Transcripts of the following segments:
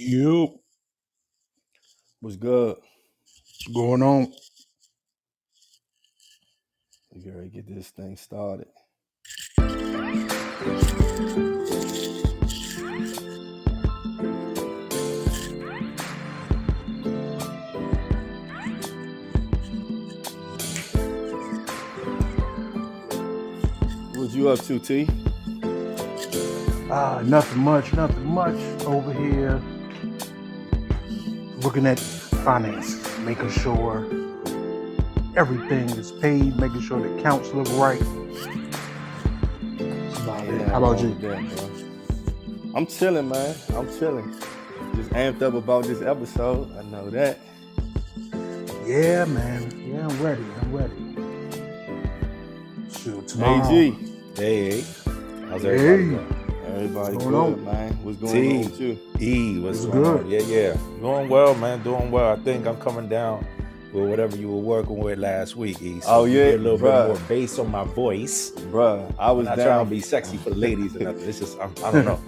You What's good? going on? We gotta get this thing started. What you up to, T? Nothing much over here. Looking at finances, making sure everything is paid, making sure the accounts look right. That's about it. How about you? I'm chilling, man. I'm chilling. Just amped up about this episode. I know that. Yeah, man. Yeah, I'm ready. Shoot, tomorrow. AG. Hey, how's everybody doing? Everybody What's good, going on? man. What's going on with you? What's It's going good. on? Yeah. Doing well, man. Doing well. I think I'm coming down with whatever you were working with last week, E. So Yeah, a little bruh. bit more bass on my voice. Bruh, I was I'm not down. trying to be sexy for the ladies or nothing. It's just, I don't know.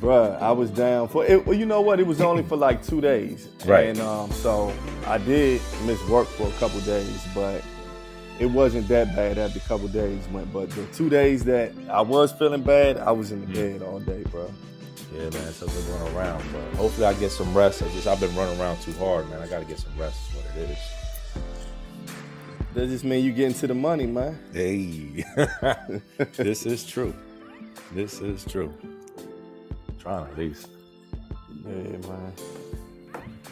Bruh, I was down for it. Well, you know what? It was only for like 2 days. Right. And so I did miss work for a couple days, but it wasn't that bad after a couple days went. But the 2 days that I was feeling bad, I was in the bed all day, bro. Yeah, man. So we're going around, but hopefully I get some rest. I've been running around too hard, man. I got to get some rest. Is what it is. That just mean you getting to the money, man. Hey, this is true. Trying at least. Yeah, man.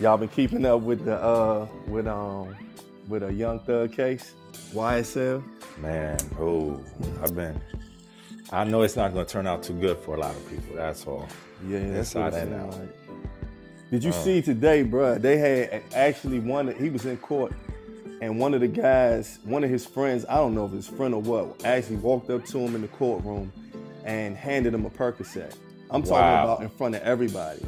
Y'all been keeping up with the with a Young Thug case, YSL. Man, I know it's not going to turn out too good for a lot of people. That's all. Yeah, that's Inside what it and sound out. like. Did you see today, bro? They had actually he was in court, and one of the guys, one of his friends, I don't know if his friend or what, actually walked up to him in the courtroom and handed him a Percocet. I'm talking about in front of everybody.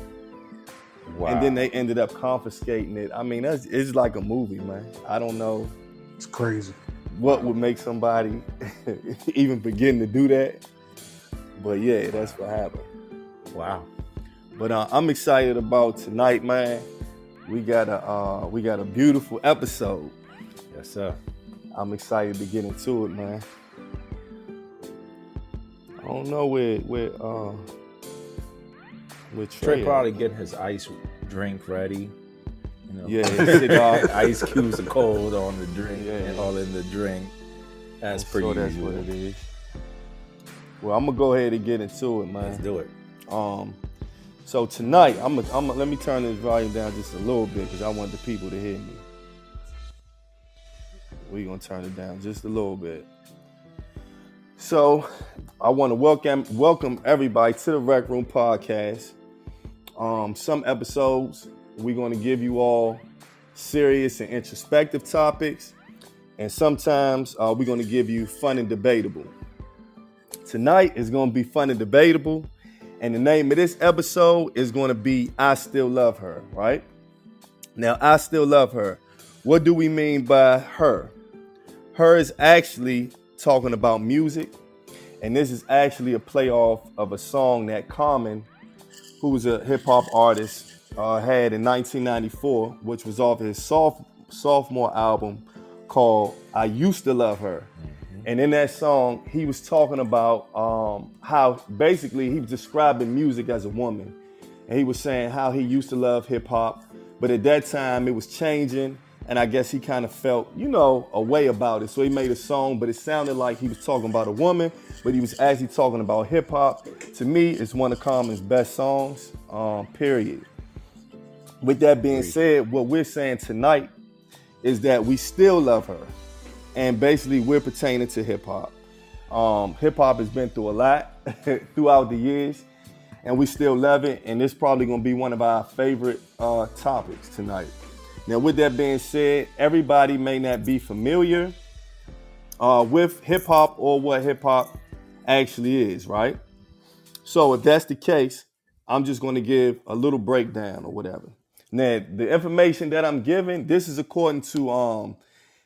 Wow. And then they ended up confiscating it. I mean, it's like a movie, man. I don't know It's crazy. what would make somebody even begin to do that. But yeah, that's what happened. Wow. But I'm excited about tonight, man. We got a beautiful episode. Yes, sir. I'm excited to get into it, man. I don't know where Trey Trey probably getting his ice drink ready. You know, Yeah, his cigar. ice cubes are cold on the drink, Yeah. and all in the drink. That's pretty So that's usual. what it is. Well, I'm gonna go ahead and get into it, man. Let's do it. So tonight, let me turn this volume down just a little bit because I want the people to hear me. We're gonna turn it down just a little bit. So I want to welcome everybody to the Rec Room Podcast. Some episodes we're gonna give you all serious and introspective topics, and sometimes we're gonna give you fun and debatable. Tonight is gonna be fun and debatable. And the name of this episode is going to be I Still Love Her, right? Now, I Still Love Her. What do we mean by her? Her is actually talking about music. And this is actually a playoff of a song that Common, who was a hip hop artist, had in 1994, which was off his sophomore album called I Used to Love Her. And in that song, he was talking about how basically he was describing music as a woman. And he was saying how he used to love hip hop, but at that time it was changing. And I guess he kind of felt, a way about it. So he made a song, but it sounded like he was talking about a woman, but he was actually talking about hip hop. To me, it's one of Common's best songs, period. With that being said, what we're saying tonight is that we still love her. And basically, we're pertaining to hip hop. Hip hop has been through a lot throughout the years, and we still love it. And it's probably going to be one of our favorite topics tonight. Now, with that being said, everybody may not be familiar with hip hop or what hip hop actually is, right? So, if that's the case, I'm just going to give a little breakdown or whatever. Now, the information that I'm giving, this is according to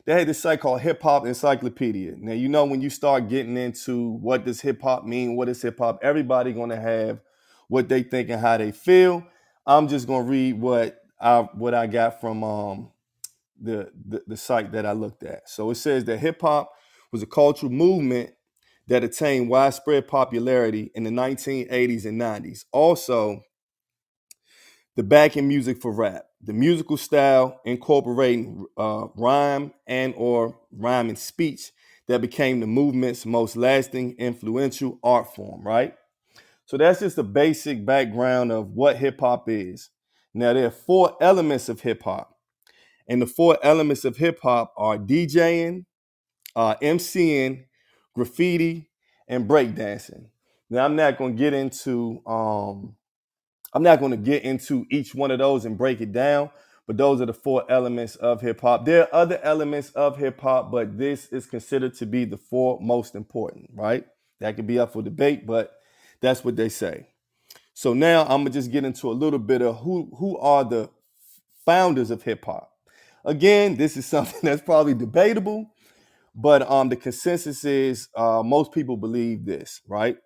they had this site called Hip Hop Encyclopedia. Now, when you start getting into what does hip hop mean, what is hip hop, everybody going to have what they think and how they feel. I'm just gonna read what I got from the site that I looked at. So it says that hip hop was a cultural movement that attained widespread popularity in the 1980s and 90s. Also, the backing music for rap, the musical style incorporating rhyme and or rhyme and speech that became the movement's most lasting, influential art form, right? So that's just the basic background of what hip hop is. Now, there are four elements of hip hop, and the four elements of hip hop are DJing, MCing, graffiti, and breakdancing. Now, I'm not going to get into each one of those and break it down, but those are the four elements of hip hop. There are other elements of hip hop, but this is considered to be the four most important, right? That could be up for debate, but that's what they say. So now I'm gonna just get into a little bit of who are the founders of hip hop. Again, this is something that's probably debatable, but the consensus is most people believe this, right?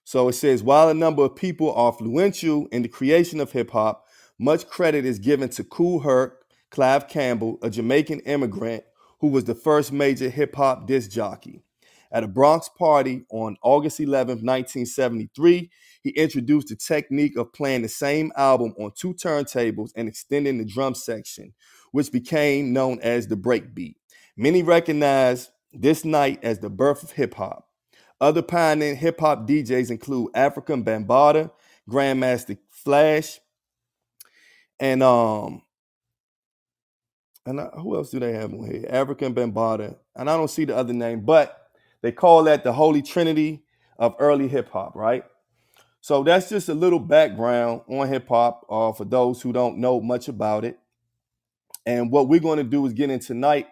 So it says, while a number of people are influential in the creation of hip hop, much credit is given to Kool Herc, Clive Campbell, a Jamaican immigrant who was the first major hip hop disc jockey. At a Bronx party on August 11th, 1973, he introduced the technique of playing the same album on two turntables and extending the drum section, which became known as the breakbeat. Many recognize this night as the birth of hip hop. Other pioneering hip hop DJs include African Bambaataa, Grandmaster Flash, and who else do they have on here? African Bambaataa, and I don't see the other name, but they call that the Holy Trinity of early hip hop, right? So that's just a little background on hip hop for those who don't know much about it. And what we're going to do is get in tonight.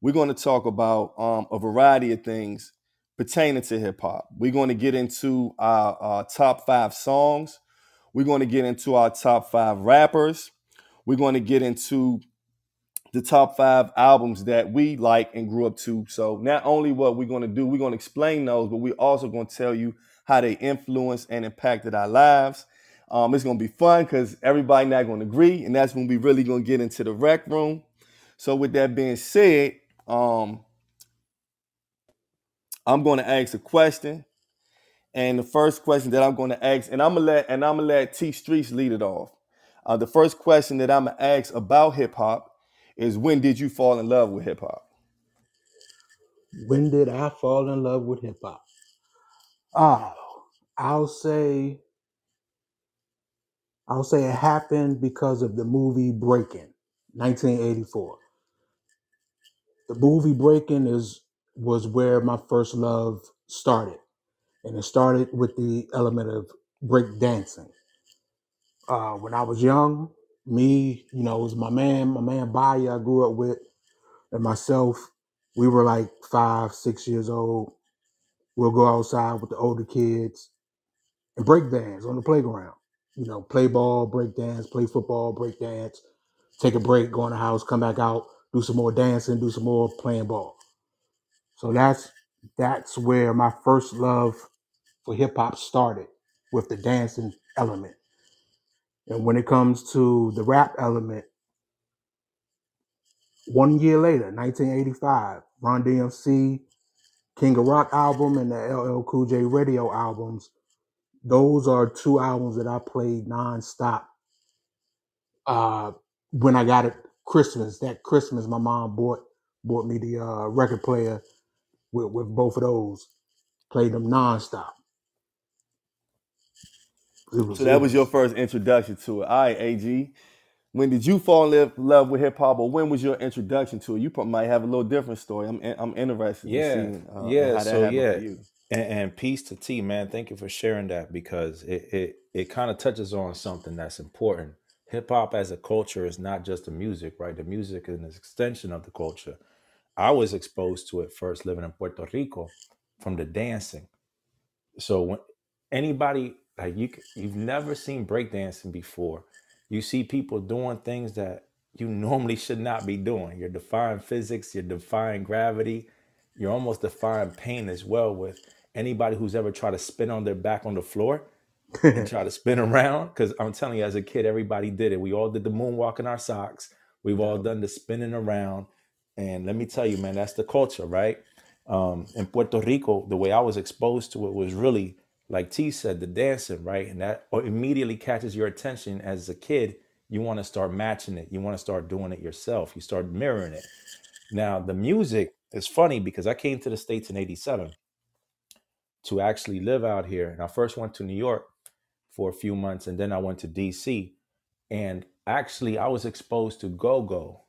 We're going to talk about a variety of things pertaining to hip hop. We're going to get into our top 5 songs. We're going to get into our top 5 rappers. We're going to get into the top 5 albums that we like and grew up to. So not only what we're going to do, we're going to explain those, but we're also going to tell you how they influenced and impacted our lives. It's going to be fun because everybody not going to agree, and that's when we really going to get into the rec room. So with that being said, I'm going to ask a question, and the first question that I'm going to ask, and I'm gonna let T Streets lead it off. The first question that I'm gonna ask about hip hop is, when did you fall in love with hip hop? When did I fall in love with hip hop? Oh, I'll say it happened because of the movie Breakin', 1984. The movie Breakin' was where my first love started, and it started with the element of break dancing. When I was young, me, it was my man Baya I grew up with, and myself. We were like 5, 6 years old. We'll go outside with the older kids and break dance on the playground. Play ball, break dance, play football, break dance, take a break, go in the house, come back out, do some more dancing, do some more playing ball. So that's where my first love for hip hop started, with the dancing element. And when it comes to the rap element, 1 year later, 1985, Run DMC, King of Rock album, and the LL Cool J Radio albums. Those are 2 albums that I played nonstop. When I got it that Christmas, my mom bought me the record player with both of those. Played them nonstop. So that was your first introduction to it. All right, AG. When did you fall in love with hip hop, or when was your introduction to it? You might have a little different story. I'm interested in seeing how that happened for you. And peace to T, man. Thank you for sharing that, because it kind of touches on something that's important. Hip hop as a culture is not just the music, right? The music is an extension of the culture. I was exposed to it first living in Puerto Rico from the dancing. So when anybody, like, you've never seen breakdancing before, you see people doing things that you normally should not be doing. You're defying physics, you're defying gravity, you're almost defying pain as well. With anybody who's ever tried to spin on their back on the floor, and try to spin around. Because I'm telling you, as a kid, everybody did it. We all did the moonwalk in our socks. We've all Yep. done the spinning around. And let me tell you, man, that's the culture, right? In Puerto Rico, the way I was exposed to it was really, like T said, the dancing, right? And that immediately catches your attention as a kid. You want to start matching it. You want to start doing it yourself. You start mirroring it. Now, the music is funny because I came to the States in 87 to actually live out here. And I first went to New York for a few months, and then I went to DC. And actually, I was exposed to go-go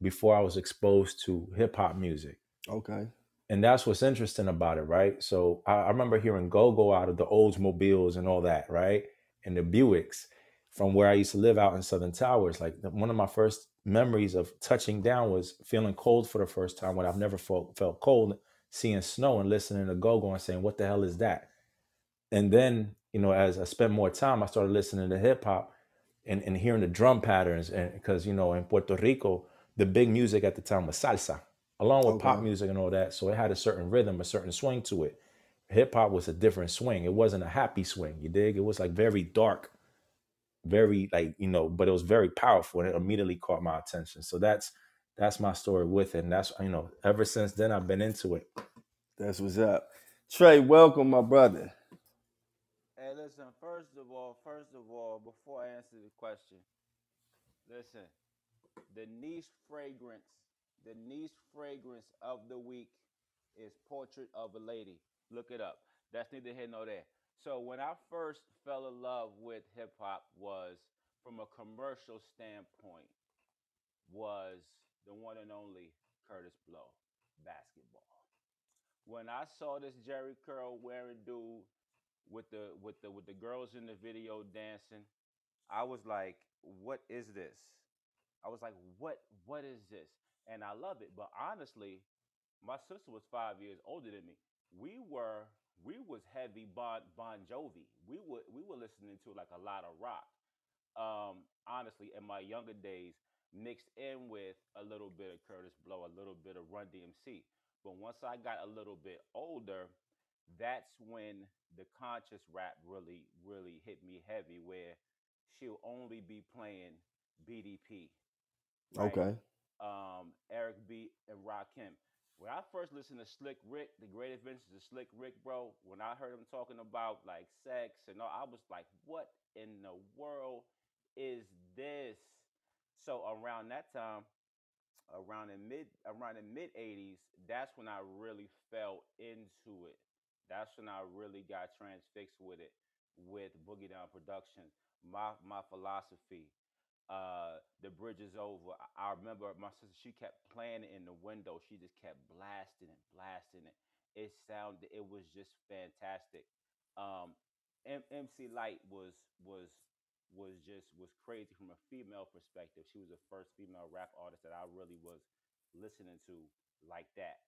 before I was exposed to hip-hop music. Okay. And that's what's interesting about it, right? So I remember hearing go-go out of the Oldsmobiles and all that, right? And the Buicks from where I used to live out in Southern Towers. Like one of my first memories of touching down was feeling cold for the first time when I've never felt cold, seeing snow and listening to go-go and saying, what the hell is that? And then, as I spent more time, I started listening to hip hop and hearing the drum patterns. And because, in Puerto Rico, the big music at the time was salsa, along with pop Okay. music and all that. So it had a certain rhythm, a certain swing to it. Hip hop was a different swing. It wasn't a happy swing, you dig? It was like very dark, very like, but it was very powerful and it immediately caught my attention. So that's my story with it. And that's, ever since then I've been into it. That's what's up. Trey, welcome, my brother. Hey, listen. First of all, before I answer the question, listen. The the niche fragrance of the week is Portrait of a Lady. Look it up. That's neither here nor there. So when I first fell in love with hip hop was from a commercial standpoint was the one and only Curtis Blow, Basketball. When I saw this Jerry Curl wearing dude with the girls in the video dancing, I was like, what is this? I was like, what is this? And I love it. But honestly, my sister was 5 years older than me. We were we was heavy Bon Jovi. We were listening to like a lot of rock. Honestly, in my younger days, mixed in with a little bit of Curtis Blow, a little bit of Run DMC. But once I got a little bit older, that's when the conscious rap really hit me heavy, where she'll only be playing BDP, right? Okay. Eric B and Rakim. When I first listened to Slick Rick, The Great Adventures of Slick Rick, bro, when I heard him talking about like sex and all, I was like, what in the world is this? So around that time, around the mid '80s, that's when I really fell into it. That's when I really got transfixed with it, with Boogie Down Production, my philosophy. The bridge is over. I remember my sister. She kept playing it in the window. She just kept blasting it, blasting it. It sounded. It was just fantastic. Um, MC Light was crazy from a female perspective. She was the first female rap artist that I really was listening to like that,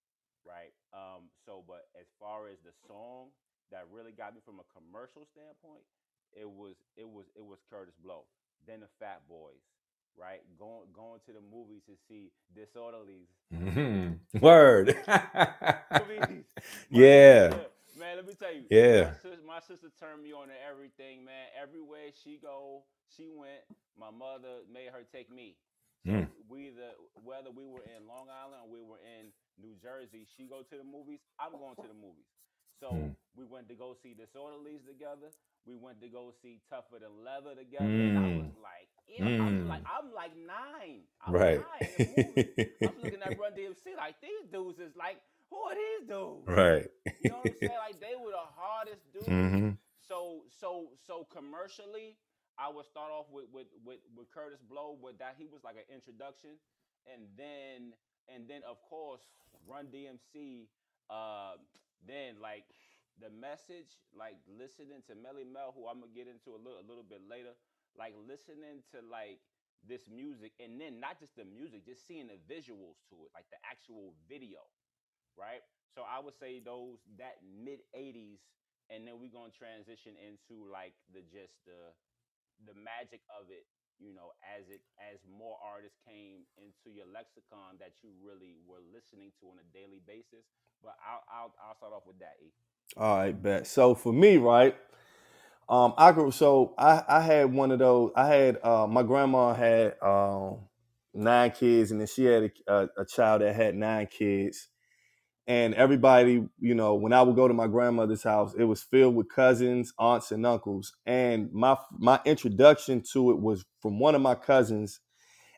right? But as far as the song that really got me from a commercial standpoint, it was Curtis Blow. Then the Fat Boys, right? Going to the movies to see Disorderlies. Word. Movies. My Yeah. sister, man, let me tell you, Yeah. my sister turned me on to everything, man. Everywhere she went. My mother made her take me. Mm. So whether we were in Long Island or we were in New Jersey, she go to the movies. I'm going to the movies. So Mm. we went to go see Disorderlies together. We went to go see Tougher Than Leather together, and I was Mm. like, Mm. I'm like nine. I'm Right. 9 in the movie. I'm looking at Run DMC like these dudes is like, who are these dudes? Right. You know what I'm saying? Like they were the hardest dudes. Hmm. So commercially, I would start off with Curtis Blow, with that he was like an introduction, and then of course Run DMC. Then like the message, like listening to Melly Mel, who I'm gonna get into a little bit later, like listening to like this music, and then not just the music, just seeing the visuals to it, like the actual video, right? So I would say those that mid '80s, and then we're gonna transition into like the magic of it. As more artists came into your lexicon that you really were listening to on a daily basis. But I'll start off with that. E. All right, bet. So for me, right, I had one of those. I had my grandma had 9 kids, and then she had a child that had 9 kids. And everybody, when I would go to my grandmother's house, it was filled with cousins, aunts, and uncles. And my introduction to it was from one of my cousins,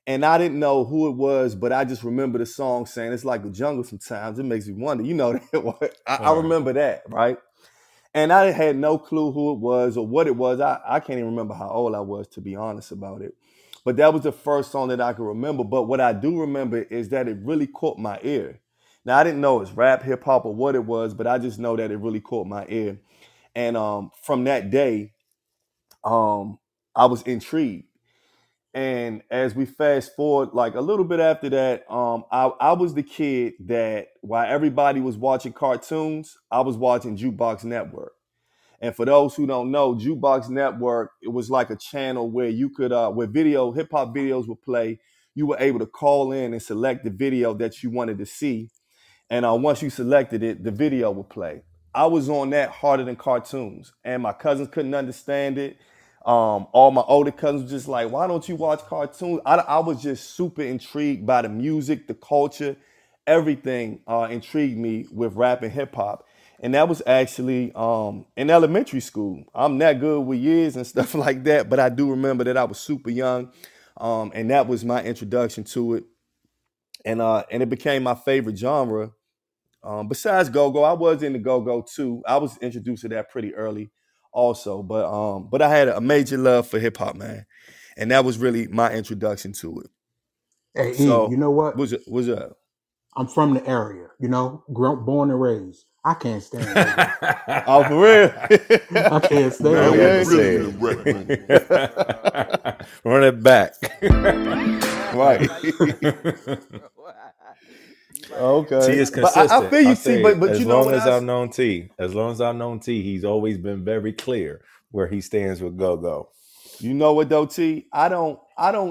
and I didn't know who it was, but I just remember the song saying it's like the jungle sometimes. It makes me wonder, that I remember that, right? And I had no clue who it was or what it was. I can't even remember how old I was, to be honest about it. But that was the first song that I could remember. But what I do remember is that it really caught my ear. Now, I didn't know it was rap, hip hop, or what it was, but I just know that it really caught my ear. And from that day, I was intrigued. And as we fast forward, like a little bit after that, I was the kid that while everybody was watching cartoons, I was watching Jukebox Network. And for those who don't know, Jukebox Network, it was like a channel where you could, where hip hop videos would play. You were able to call in and select the video that you wanted to see. And once you selected it, the video would play. I was on that harder than cartoons, and my cousins couldn't understand it. All my older cousins were just like, why don't you watch cartoons? I was just super intrigued by the music, the culture, everything intrigued me with rap and hip hop. And that was actually in elementary school. I'm that good with years and stuff like that, but I do remember that I was super young, and that was my introduction to it. And it became my favorite genre. Besides go-go, I was into go-go too. I was introduced to that pretty early also, but I had a major love for hip hop, man. And that was really my introduction to it. Hey, E, So you know what? what's up? I'm from the area, born and raised. I can't stand go-go. Oh, for real? I can't stand Now we it. have to say it. Run it back. Right. Okay. T is But consistent. I feel you, T, but as you know long what as I've known T, he's always been very clear where he stands with go-go. You know what though, T? I don't,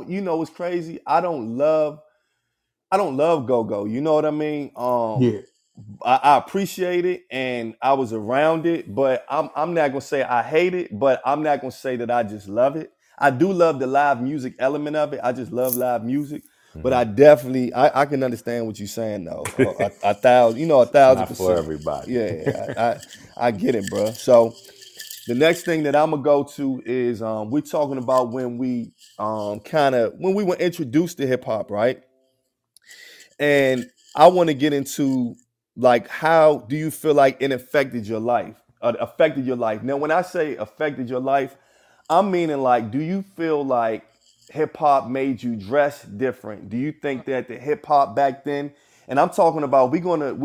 you know what's crazy? I don't love go-go. You know what I mean? Yeah. I appreciate it and I was around it, but I'm not gonna say I hate it, but I'm not gonna say that I just love it. I do love the live music element of it. I just love live music. But I definitely I can understand what you're saying though. A thousand, 1,000%. Not for everybody. Yeah, I get it, bro. So the next thing that I'm gonna go to is we're talking about when we when we were introduced to hip hop, right? And I want to get into like how do you feel like it affected your life? Now, when I say affected your life, I'm meaning like, do you feel like hip hop made you dress different? Do you think that the hip hop back then, and I'm talking about we're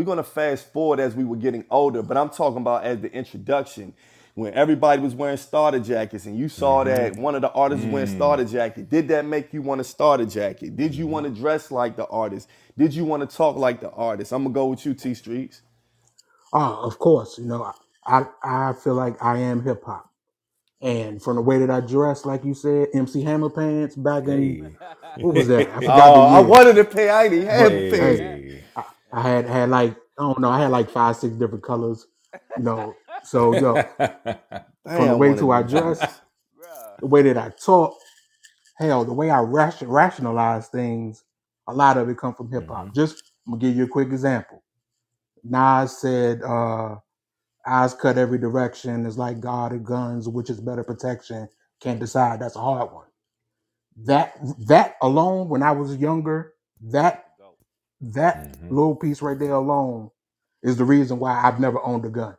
gonna fast forward as we were getting older, but I'm talking about as the introduction when everybody was wearing starter jackets and you saw that one of the artists was wearing starter jacket. Did that make you want to start a jacket? Did you want to dress like the artist? Did you want to talk like the artist? I'm gonna go with you, T Streets. Of course, I feel like I am hip hop. And from the way that I dress, like you said, MC Hammer pants back in, what was that? I forgot the year. I wanted to pay. I ain't have pants. Hey, I had like, I don't know, I had like 5, 6 different colors, So, from the way to I dress, the way that I talk, hell, the way I rationalize things, a lot of it come from hip hop. Just, I'm gonna give you a quick example. Nas said, eyes cut every direction. It's like God and guns, which is better protection. Can't decide. That's a hard one. That alone, when I was younger, that little piece right there alone is the reason why I've never owned a gun.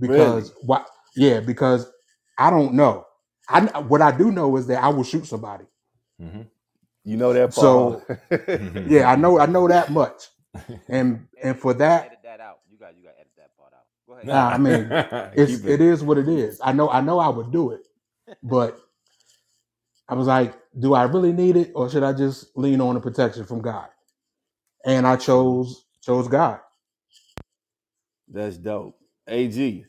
Because because I don't know. What I do know is that I will shoot somebody. You know that part. So yeah, I know that much. And for that, edit that out. You got to edit that part out. Go ahead. I mean, it is what it is. I know I would do it, but I was like, do I really need it, or should I just lean on the protection from God? And I chose God. That's dope. AG.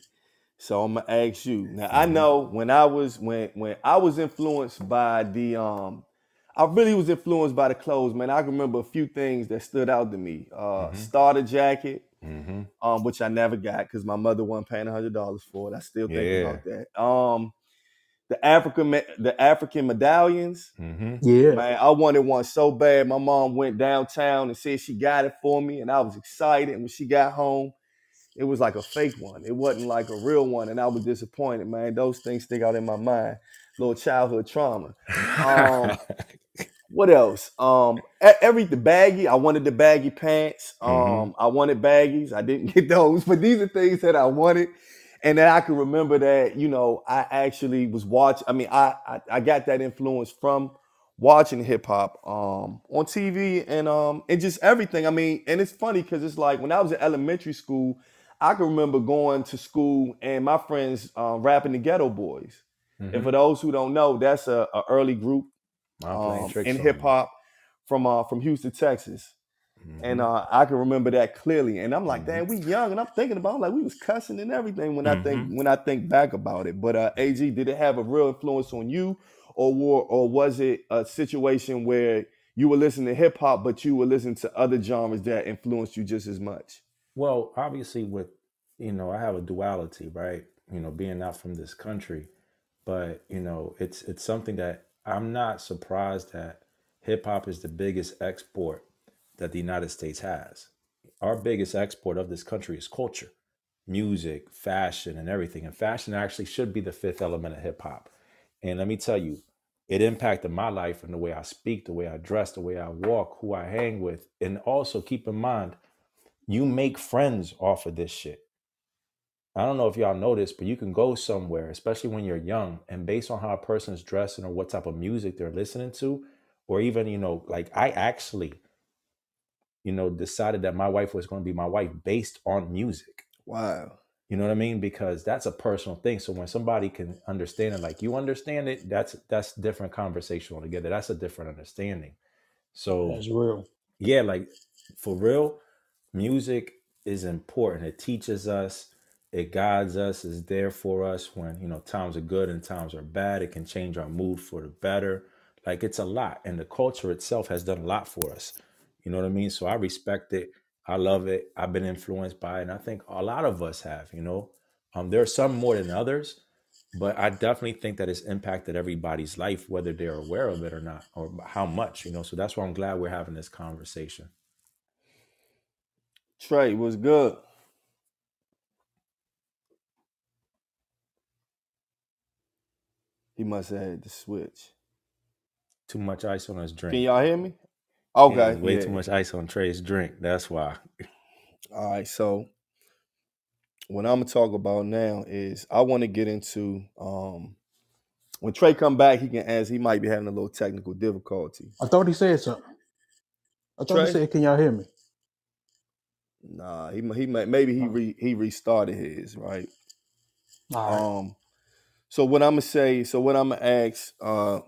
So I'm gonna ask you. Now I know when I was influenced by I really was influenced by the clothes, man. I can remember a few things that stood out to me. Starter jacket, which I never got because my mother wasn't paying $100 for it. I still think about that. the African medallions. Yeah. Man, I wanted one so bad. My mom went downtown and said she got it for me, and I was excited. And when she got home, it was like a fake one. It wasn't like a real one, and I was disappointed, man. Those things stick out in my mind. Little childhood trauma. What else? The baggy. I wanted the baggy pants. I wanted baggies. I didn't get those, but these are things that I wanted. And then I can remember that, I actually was watching. I mean, I got that influence from watching hip hop on TV and just everything. I mean, and it's funny because it's like when I was in elementary school, I can remember going to school and my friends rapping the Ghetto Boys. And for those who don't know, that's a early group in hip hop from Houston, Texas. And I can remember that clearly. And I'm like, damn, we young. And I'm thinking about like we was cussing and everything when I think back about it. But AG, did it have a real influence on you, or was it a situation where you were listening to hip hop, but you were listening to other genres that influenced you just as much? Well, obviously, with I have a duality, right? Being not from this country, but it's something that I'm not surprised that hip hop is the biggest export that the United States has. Our biggest export of this country is culture, music, fashion, and everything. And fashion actually should be the fifth element of hip hop. And let me tell you, it impacted my life and the way I speak, the way I dress, the way I walk, who I hang with. And also keep in mind, you make friends off of this shit. I don't know if y'all know this, but you can go somewhere, especially when you're young, and based on how a person's dressing or what type of music they're listening to, or even, like I actually, decided that my wife was going to be my wife based on music. Wow. You know what I mean? Because that's a personal thing. So when somebody can understand it, like you understand it, that's different conversation altogether. That's a different understanding. So That's real. Yeah, like for real, music is important. It teaches us, it guides us, is there for us when, times are good and times are bad. It can change our mood for the better. Like it's a lot. And the culture itself has done a lot for us. You know what I mean? So I respect it. I love it. I've been influenced by it. And I think a lot of us have, there are some more than others, but I definitely think that it's impacted everybody's life, whether they're aware of it or not, or how much, so that's why I'm glad we're having this conversation. Trey, what's good? He must have had to switch. Too much ice on his drink. Can y'all hear me? Okay. Yeah, way too much ice on Trey's drink. That's why. All right. So what I'm gonna talk about now is I want to get into when Trey come back, he can ask. He might be having a little technical difficulty. I thought he said something. I thought he said, "Can y'all hear me?" Nah, he restarted his, right? All right. So what I'm gonna ask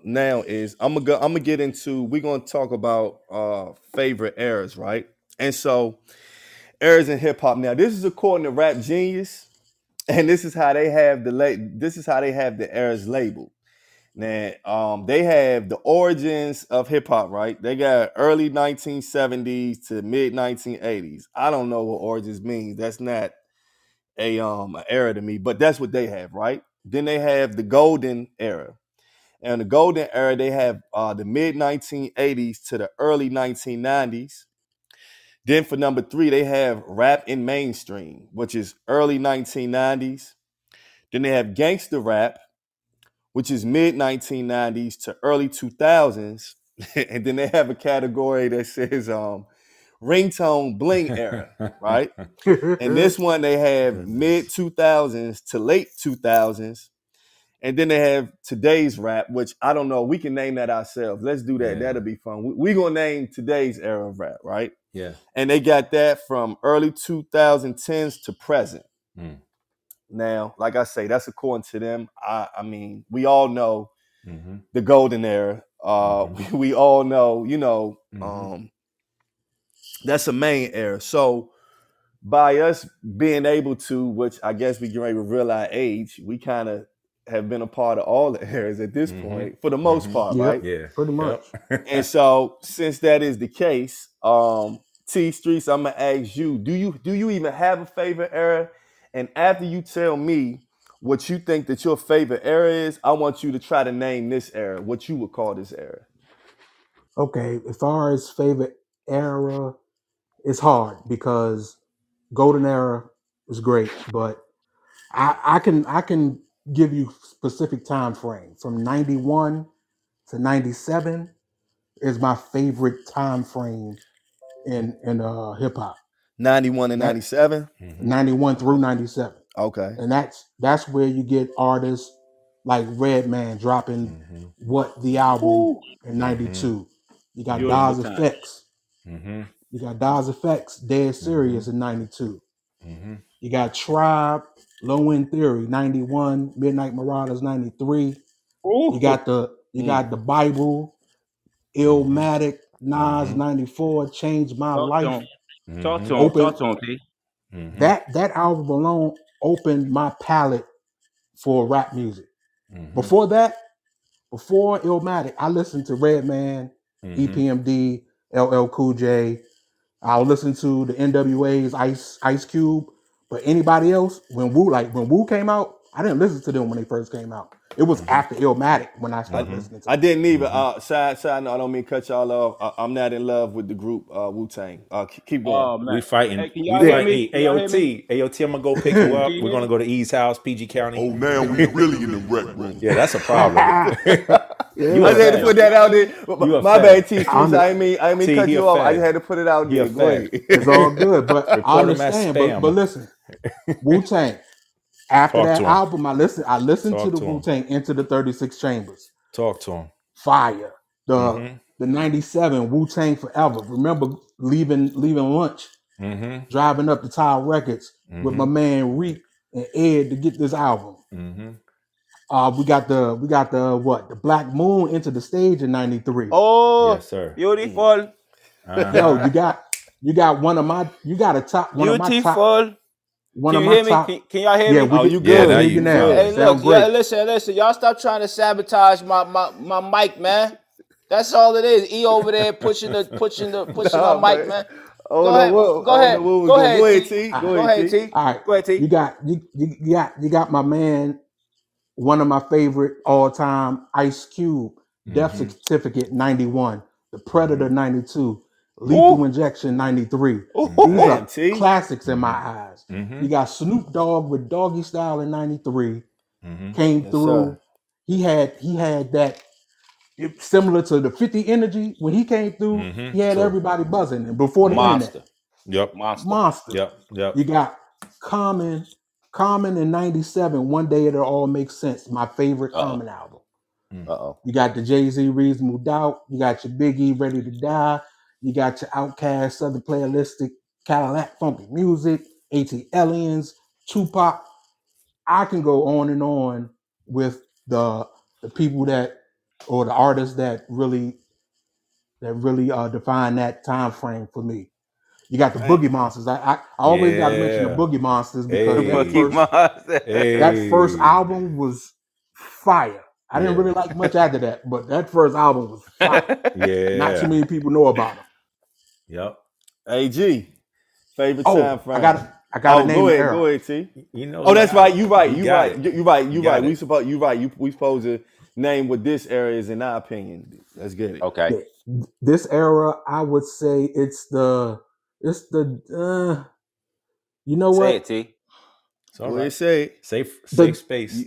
now is I'm gonna get into. We're gonna talk about favorite eras, right? And so eras in hip hop. Now this is according to Rap Genius, and this is how they have the eras labeled. Now they have the origins of hip hop, right? They got early 1970s to mid 1980s. I don't know what origins means. That's not an era to me, but that's what they have, right? Then they have the golden era. And the golden era, they have the mid 1980s to the early 1990s. Then for number 3, they have rap in mainstream, which is early 1990s. Then they have gangster rap, which is mid 1990s to early 2000s. And then they have a category that says ringtone bling era, right? And this one they have mid 2000s to late 2000s. And then they have today's rap, which I don't know. We can name that ourselves. Let's do that. Yeah. That'll be fun. We're going to name today's era of rap, right? Yeah. And they got that from early 2010s to present. Now, like I say, that's according to them. I mean, we all know the golden era. We all know, that's a main era. So by us being able to, which I guess we can reveal our age, we kind of have been a part of all the eras at this point, for the most part, right? Yeah, pretty much. And so, since that is the case, T Streets, I'm gonna ask you: Do you even have a favorite era? And after you tell me what you think that your favorite era is, I want you to try to name this era, what you would call this era. Okay, as far as favorite era, it's hard because golden era is great, but I can give you specific time frame from 91 to 97 is my favorite time frame in hip hop. 91 and That 97? 91 through 97. Okay. And that's where you get artists like Redman dropping What the album Ooh. in 92. You got Beautiful Daz time. Effects. Mm-hmm. You got Daz Effects, Dead Serious in 92. Mm-hmm. You got Tribe, Low End Theory, 91, Midnight Marauders, 93. Ooh. You got the Bible, Illmatic, Nas, Mhm. 94, Changed My Talk to Life. him. Talk to him. Open Talk to him, T. Mhm. that album alone opened my palette for rap music. Mhm. Before that, before Illmatic, I listened to Redman, Mhm. EPMD, LL Cool J. I'll listen to the NWA's Ice Cube. But anybody else, when Wu came out, I didn't listen to them when they first came out. It was after Illmatic when I started listening to I them. didn't even. Side note, I don't mean to cut y'all off. I'm not in love with the group Wu-Tang. Keep going. Oh man. We fighting. Hey, can We y'all hear fighting. me? Can y'all hear me? AOT, I'm gonna go pick you up. Can you We're hear gonna me? go to E's house, PG County. Oh, now we really in the rec room. Yeah, that's a problem. Yeah. I just had to put that out there. You a My fan. bad, T. I Streets. I ain't mean T, cut he you a off. I fan. just had to put it out He a there. Go fan. ahead. It's all good, but I Report him as understand. spam. But listen, Wu-Tang. After Talk that to him. album, I listened Talk to the to him. Wu-Tang Into the 36 Chambers. Talk to him. Fire. Mhm. The 97 Wu-Tang Forever. Remember leaving lunch, Mhm. driving up to Tower Records with my man Reek and Ed to get this album. Mhm. We got the Black Moon Into the Stage in 93. Oh, Yes, sir. beautiful. Uh-huh. Yo, you got one of my top Beautiful. one Can of you my hear me? top. Can y'all hear Yeah, me? we Oh, can, you we good. can Yeah, hear now you you now. good. Hey, Sound look, great. yeah, listen. Y'all stop trying to sabotage my mic, man. That's all it is. E over there pushing Nah, my mic, man. man. I don't know what Go was ahead, doing. Go ahead, T. T. Go Go ahead, ahead, T. T. All right, Go ahead, T. you got my man, one of my favorite all time, Ice Cube, Death Mhm. Certificate 91, The Predator 92, Lethal Ooh. Injection 93. Ooh. These Damn, are T. classics in my eyes. Mhm. You got Snoop Dogg with Doggy Style in 93. Mhm. Came Yes, through. sir. He had that similar to the 50 Energy when he came through. Mhm. He had True. everybody buzzing. And before the Monster. internet, Yep. Monster. Yep. You got Common in 97. One Day It'll All Make Sense. My favorite Uh-oh. Common album. Uh-oh. You got the Jay-Z Reasonable Doubt. You got your Biggie Ready to Die. You got your Outkast Southern Playalistic Cadillac Funky Music, AT Aliens, Tupac. I can go on and on with the people that or the artists that really define that time frame for me. You got the Man. Boogie Monsters. I always got to mention the Yeah. Boogie Monsters because Hey. Boogie Monster. that first Hey. album was fire. I didn't Yeah. really like much after that, but that first album was fire. Not too Yeah. many people know about them. Yep. AG. Favorite Oh, time frame. I got to name go the ahead. era. Go ahead, T. You know. Oh, that's right. You right. You You got right. it. You right. You You got right. it. We supposed to name what this era is in our opinion. Let's get it. Okay. This era, I would say it's the you know Say what? it, T. It's all Go ahead, right. say it. Safe The- space.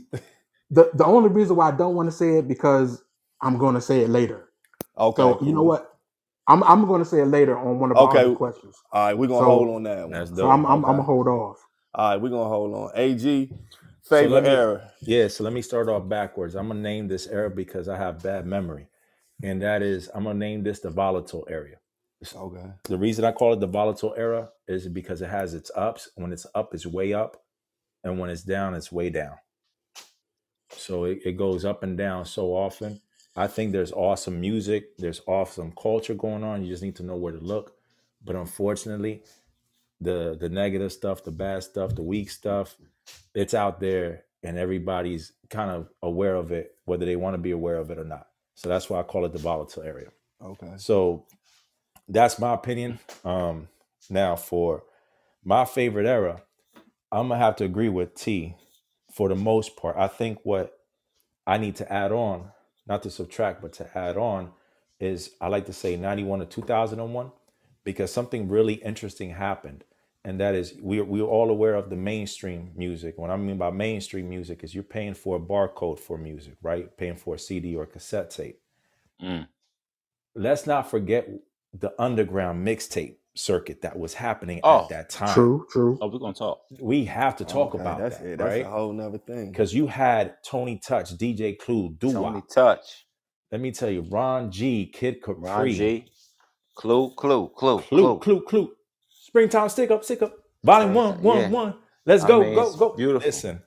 The only reason why I don't want to say it because I'm going to say it later. Okay. So cool. you know what? I'm going to say it later on one of our Okay. other questions. All right, we're gonna So- hold on that one. That's So dope. I'm Okay. gonna hold off. All right, we're gonna hold on. AG, So favorite let me- era. Yeah, so let me start off backwards. I'm gonna name this era because I have bad memory, and that is I'm gonna name this the volatile era. Okay. The reason I call it the volatile era is because it has its ups. When it's up, it's way up, and when it's down, it's way down. So it goes up and down so often. I think there's awesome music, there's awesome culture going on. You just need to know where to look. But unfortunately, the negative stuff, the bad stuff, the weak stuff, it's out there and everybody's kind of aware of it, whether they want to be aware of it or not. So that's why I call it the volatile area. Okay. So that's my opinion. Now for my favorite era, I'm gonna have to agree with T for the most part. I think what I need to add on, not to subtract, but to add on, is I like to say 91 to 2001, because something really interesting happened. And that is, we're all aware of the mainstream music. What I mean by mainstream music is you're paying for a barcode for music, right? Paying for a CD or a cassette tape. Mm. Let's not forget the underground mixtape circuit that was happening Oh, at that time. True, true. Oh, we're gonna talk. We have to talk about that's that, it. That's right? a whole nother thing. Because you had Tony Touch, DJ Clue, Tony Doo-Wop. Touch, Let me tell you, Ron G, Kid Capri, Ron G, Clue. Clue. Springtime, stick up. Volume Yeah. 1. Let's I go, mean, it's go. beautiful. Listen,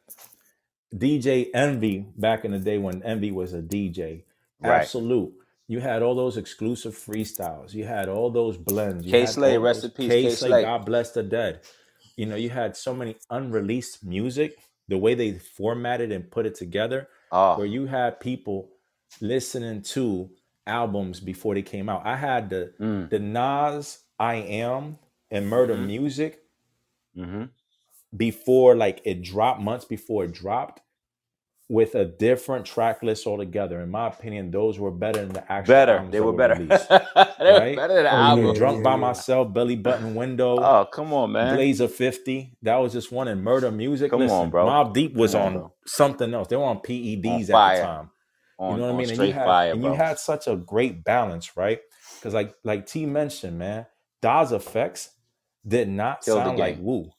DJ Envy, back in the day when Envy was a DJ, Right. absolute. You had all those exclusive freestyles. You had all those blends. You K had Slade, all rest those- in peace, K K Slade, Slade. God bless the dead. You know, you had so many unreleased music. The way they formatted and put it together, Oh, where you had people listening to albums before they came out. I had the Nas, I Am, and Murder Music mm-hmm. before, like, it dropped, months before it dropped, with a different track list altogether. In my opinion, those were better than the actual albums They that were better. released. They were Right? better than the Oh, album. yeah. Drunk by Myself, Belly Button Window, Oh, come on, man. Blazer 50. That was just one. And Murder Music. Come Listen, on, bro. Mobb Deep was Come on, on bro. something else. They were on PEDs On at fire. the time. On, You know what I on mean? And straight you had, fire, and bro. you had such a great balance, right? Because like T mentioned, man, Daz Effects did not Killed the sound like game. Woo.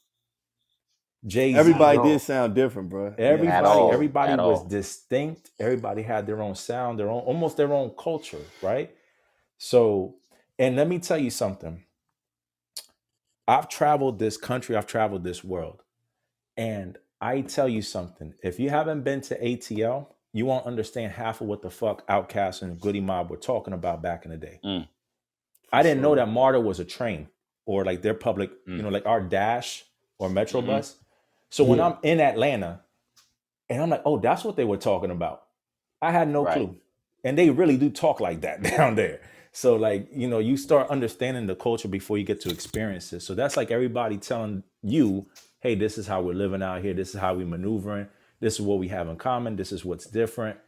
Jay-Z. Everybody No. did sound different, bro. Everybody, all. everybody At was all. distinct. Everybody had their own sound, their own, almost their own culture, right? So, and let me tell you something. I've traveled this country, I've traveled this world, and I tell you something. If you haven't been to ATL, you won't understand half of what the fuck Outkast and Goody Mob were talking about back in the day. Mm. I didn't know that MARTA was a train, or like their public, Mm. you know, like our Dash or Metro Mhm. bus. So when Yeah. I'm in Atlanta and I'm like, oh, that's what they were talking about, I had no Right. clue. And they really do talk like that down there. So, like, you know, you start understanding the culture before you get to experience it. So that's like everybody telling you, hey, this is how we're living out here. This is how we're maneuvering. This is what we have in common. This is what's different.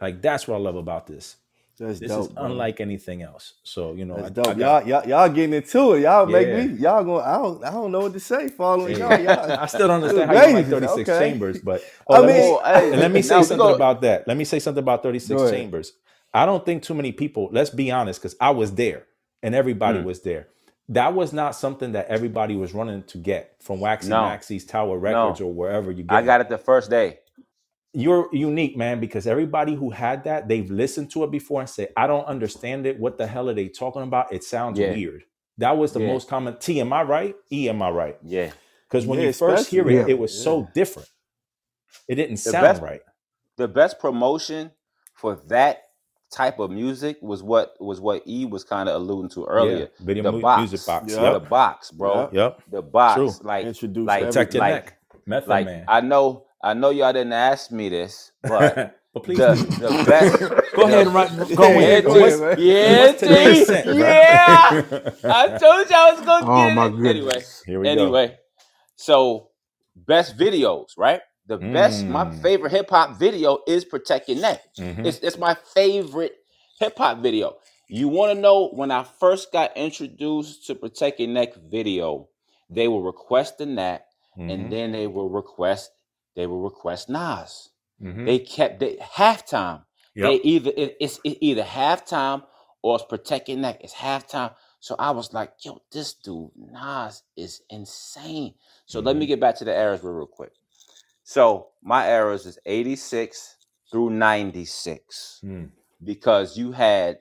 Like, that's what I love about this. That's This dope, is bro. unlike anything else. So, you know, That's I dope. got- Y'all getting into it. Y'all make Yeah. me. Y'all going. I don't know what to say. Following Yeah. y'all. I still don't understand how you like Amazing. 36 Okay. chambers, but I let me- mean, and let me say now we something go- about that. Let me say something about 36 Go ahead. chambers. I don't think too many people, let's be honest, because I was there and everybody was there. That was not something that everybody was running to get from Waxy No. Maxie's Tower Records or wherever you get I it. got it the first day. You're unique, man, because everybody who had that, they've listened to it before and say, I don't understand it. What the hell are they talking about? It sounds Yeah. weird. That was the Yeah. most common. T, am I right? E, am I right? Yeah. Because when Yeah, you first hear it, especially- it was so different. It didn't sound best- right. The best promotion for that type of music was what E was kind of alluding to earlier. Yeah, video The mu- box. music box. Yeah. The box, bro. Yep. Yep. The box. True. Like Introduce like, Protect your like, neck. Method like Man. I know y'all didn't ask me this, but But please the, do. the best Go ahead and write. Go Yeah, ahead. go ahead, What's- man. Yeah, what's today's T. scent, bro? Yeah. I told you I was gonna Oh, get my it. goodness. Anyway. Here we go. Anyway, so best videos, right? The best, my favorite hip hop video is Protect Your Neck. Mhm. It's my favorite hip hop video. You want to know when I first got introduced to Protect Your Neck video, they will request the Nat, Mhm. and then they will request Nas. Mhm. They kept halftime. Yep. They it's either halftime or it's Protect Your Neck. It's halftime. So I was like, yo, this dude Nas is insane. So let me get back to the eras real quick. So my eras is 86 through 96 Mm. because you had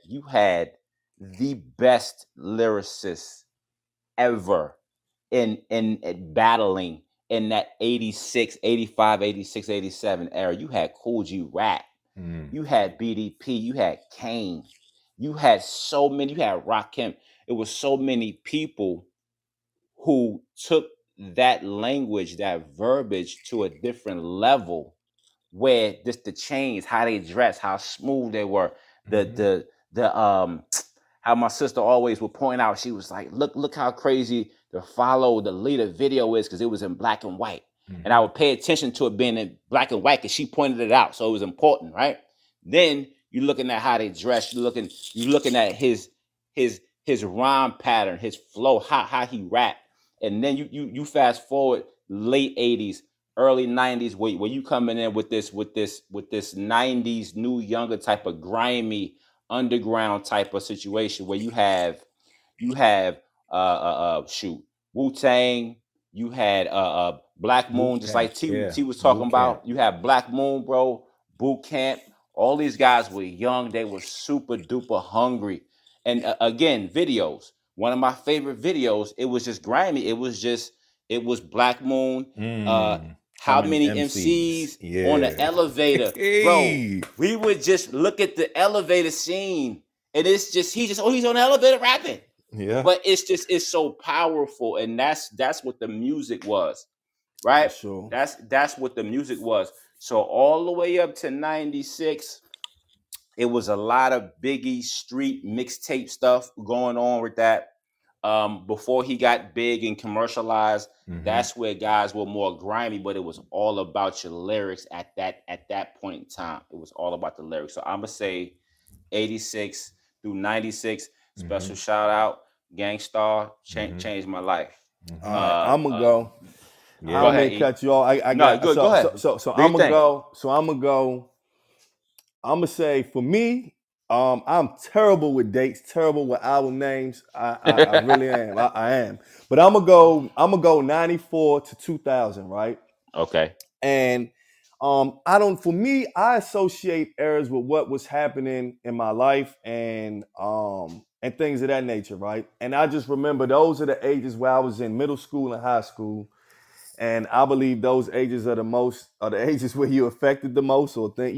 the best lyricists ever in battling in that 86, 85, 86, 87 era. You had Kool G Rap. Mm. You had BDP, you had Kane, you had so many, you had Rakim. It was so many people who took that language, that verbiage to a different level where just the chains, how they dress, how smooth they were, the how my sister always would point out, she was like, look how crazy the Follow the Leader video is because it was in black and white. And I would pay attention to it being in black and white because she pointed it out, so it was important, right? Then you're looking at how they dress. You're looking at his rhyme pattern, his flow, how he rapped. And then you fast forward late 80s, early 90s, where you coming in with this 90s new younger type of grimy underground type of situation where you have shoot, Wu-Tang, you had Black Moon, just like T was talking about. You had Black Moon, bro, Boot Camp. All these guys were young. They were super duper hungry. And again, videos. One of my favorite videos, it was just grimy. It was Black Moon. How many MCs on the elevator? Bro, we would just look at the elevator scene and it's just, he's on the elevator rapping. Yeah. But it's so powerful. And that's what the music was, right? Sure. That's what the music was. So all the way up to 96, it was a lot of Biggie street mixtape stuff going on with that. Before he got big and commercialized, that's where guys were more grimy, but it was all about your lyrics at that point in time. It was all about the lyrics. So I'm gonna say 86 through 96. Special shout out, Gangstar, changed my life. All right, I'm gonna go. Yeah. I may cut you off. Go ahead. So I'm gonna go. So I'm gonna go. I'm gonna say for me, I'm terrible with dates, terrible with album names. I really am. I am. But I'm gonna go 94 to 2000, right? Okay. And for me, I associate eras with what was happening in my life and things of that nature, right? And I just remember those are the ages where I was in middle school and high school. And I believe those ages are the ages where you affected the most, or think,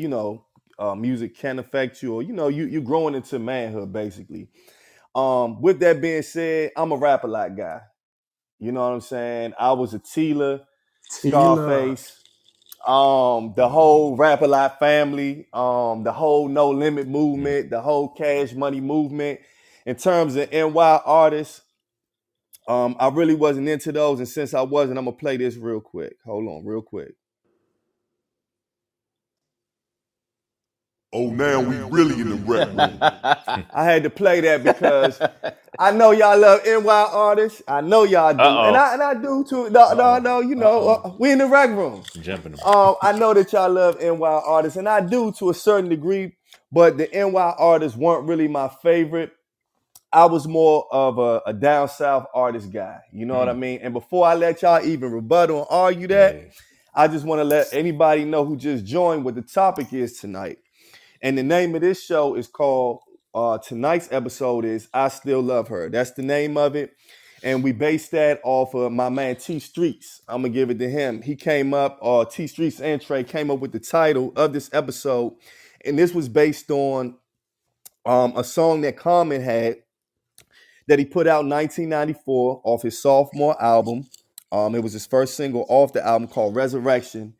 music can affect you, or you're growing into manhood basically. With that being said, I'm a rap a lot guy. You know what I'm saying? I was a Tila, Scarface, the whole Rap a Lot family, the whole No Limit movement, the whole Cash Money movement. In terms of NY artists, I really wasn't into those, and since I wasn't, I'm gonna play this real quick. Hold on, real quick. Oh, now we really in the rec room. I had to play that because I know y'all love NY artists. I know y'all do, and I do too. No, we in the rec room. Jumping them. I know that y'all love NY artists, and I do to a certain degree, but the NY artists weren't really my favorite. I was more of a down south artist guy. You know what I mean? And before I let y'all even rebuttal and argue that, I just want to let anybody know who just joined what the topic is tonight. And the name of this show is called, tonight's episode is I Still Love Her. That's the name of it. And we based that off of my man T Streets. I'm going to give it to him. He came up, T Streets and Trey came up with the title of this episode. And this was based on a song that Common had that he put out in 1994 off his sophomore album. It was his first single off the album called Resurrection.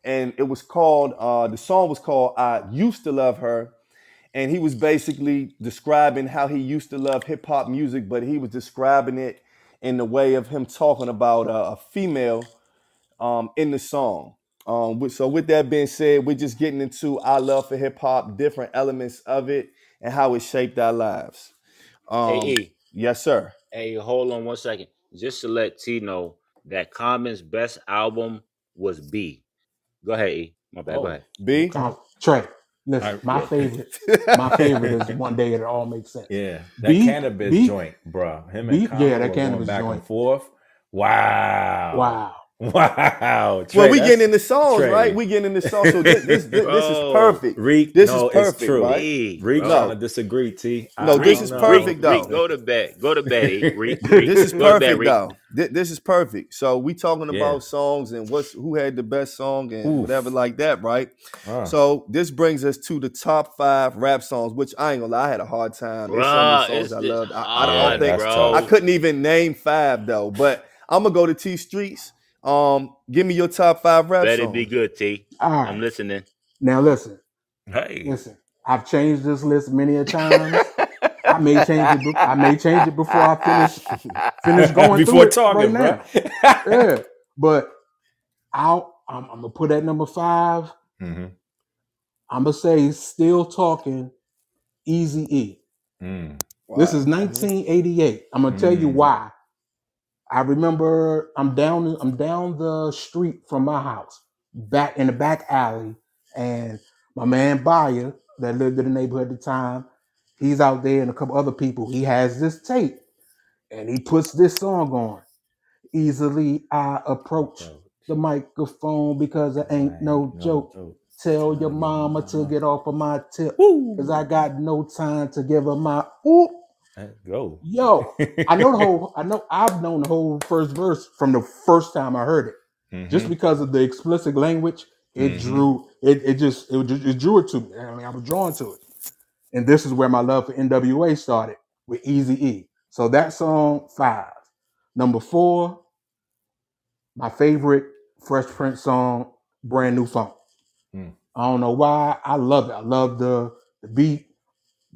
And it was called, the song was called I Used to Love Her. And he was basically describing how he used to love hip hop music, but he was describing it in the way of him talking about a female in the song. So with that being said, we're just getting into our love for hip hop, different elements of it, and how it shaped our lives. Hey, Yes, sir. Hey, hold on 1 second. Just to let T know that Common's best album was B. Go ahead, E. My bad. Go ahead. B. Trey, listen, my favorite is One Day It All Makes Sense. Yeah, that cannabis joint, bro. Him and Common that were cannabis going back joint. and forth. Wow. Trey, Well, we getting in the songs, Trey. right? We getting in the songs. So this is perfect. Reek, this no, is perfect, it's true. right? Reek's trying to disagree, T. No, this is perfect, though. Reek, go to bed. Go to bed, E. Reek. This is Go to bed, perfect, Reek. though. This is perfect. So we talking Yeah. about songs and who had the best song and whatever like that, right? So So this brings us to the top 5 rap songs, which I ain't gonna lie, I had a hard time. There's so Bruh, many it's songs I loved. I hard, don't think that's tough. I couldn't even name 5 though. But I'm gonna go to T Streets. Give me your top 5 rap Better songs. be good, T. All right. I'm listening. Now listen. hey, I've changed this list many a time. I may change it before I finish going before through it talking, right bro. now. Yeah, but I'm gonna put at number 5. Mm-hmm. I'm gonna say Still Talking, Eazy-E. This is 1988. I'm gonna tell you why. I remember I'm down the street from my house, back in the back alley, and my man Bayer that lived in the neighborhood at the time, he's out there and a couple other people. He has this tape, and he puts this song on. Easily I approach the microphone because it ain't no joke. Tell your mama to get off of my tip, because I got no time to give her my ooh. Go. Yo, I've known the whole first verse from the first time I heard it. Just because of the explicit language, it drew it drew it to me. I mean, I was drawn to it. And this is where my love for NWA started, with Eazy-E. So that song, 5. Number 4, my favorite Fresh Prince song, Brand New Funk. I don't know why. I love it. I love the beat,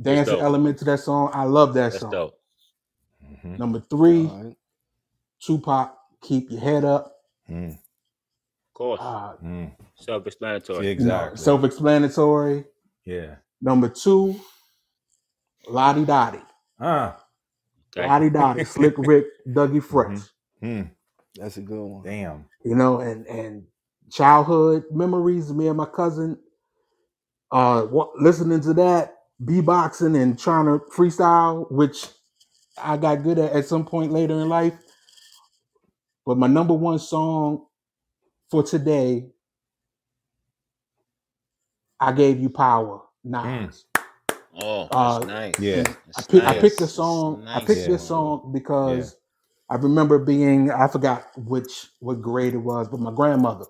dancing element to that song. I love that song. Dope. Number 3, Tupac, Keep Your Head Up. Of course. Self-explanatory. Exactly. Self-explanatory. Yeah. Number 2, Lottie Dottie. Okay. Lottie Dottie, Slick Rick, Dougie Fresh. That's a good one. Damn. You know, and childhood memories, me and my cousin, listening to that, beatboxing and trying to freestyle, which I got good at some point later in life. But my number 1 song for today, I Gave You Power, Nas. Oh, that's nice. Yeah. I picked the song. I picked this song because I remember I forgot what grade it was, but my grandmother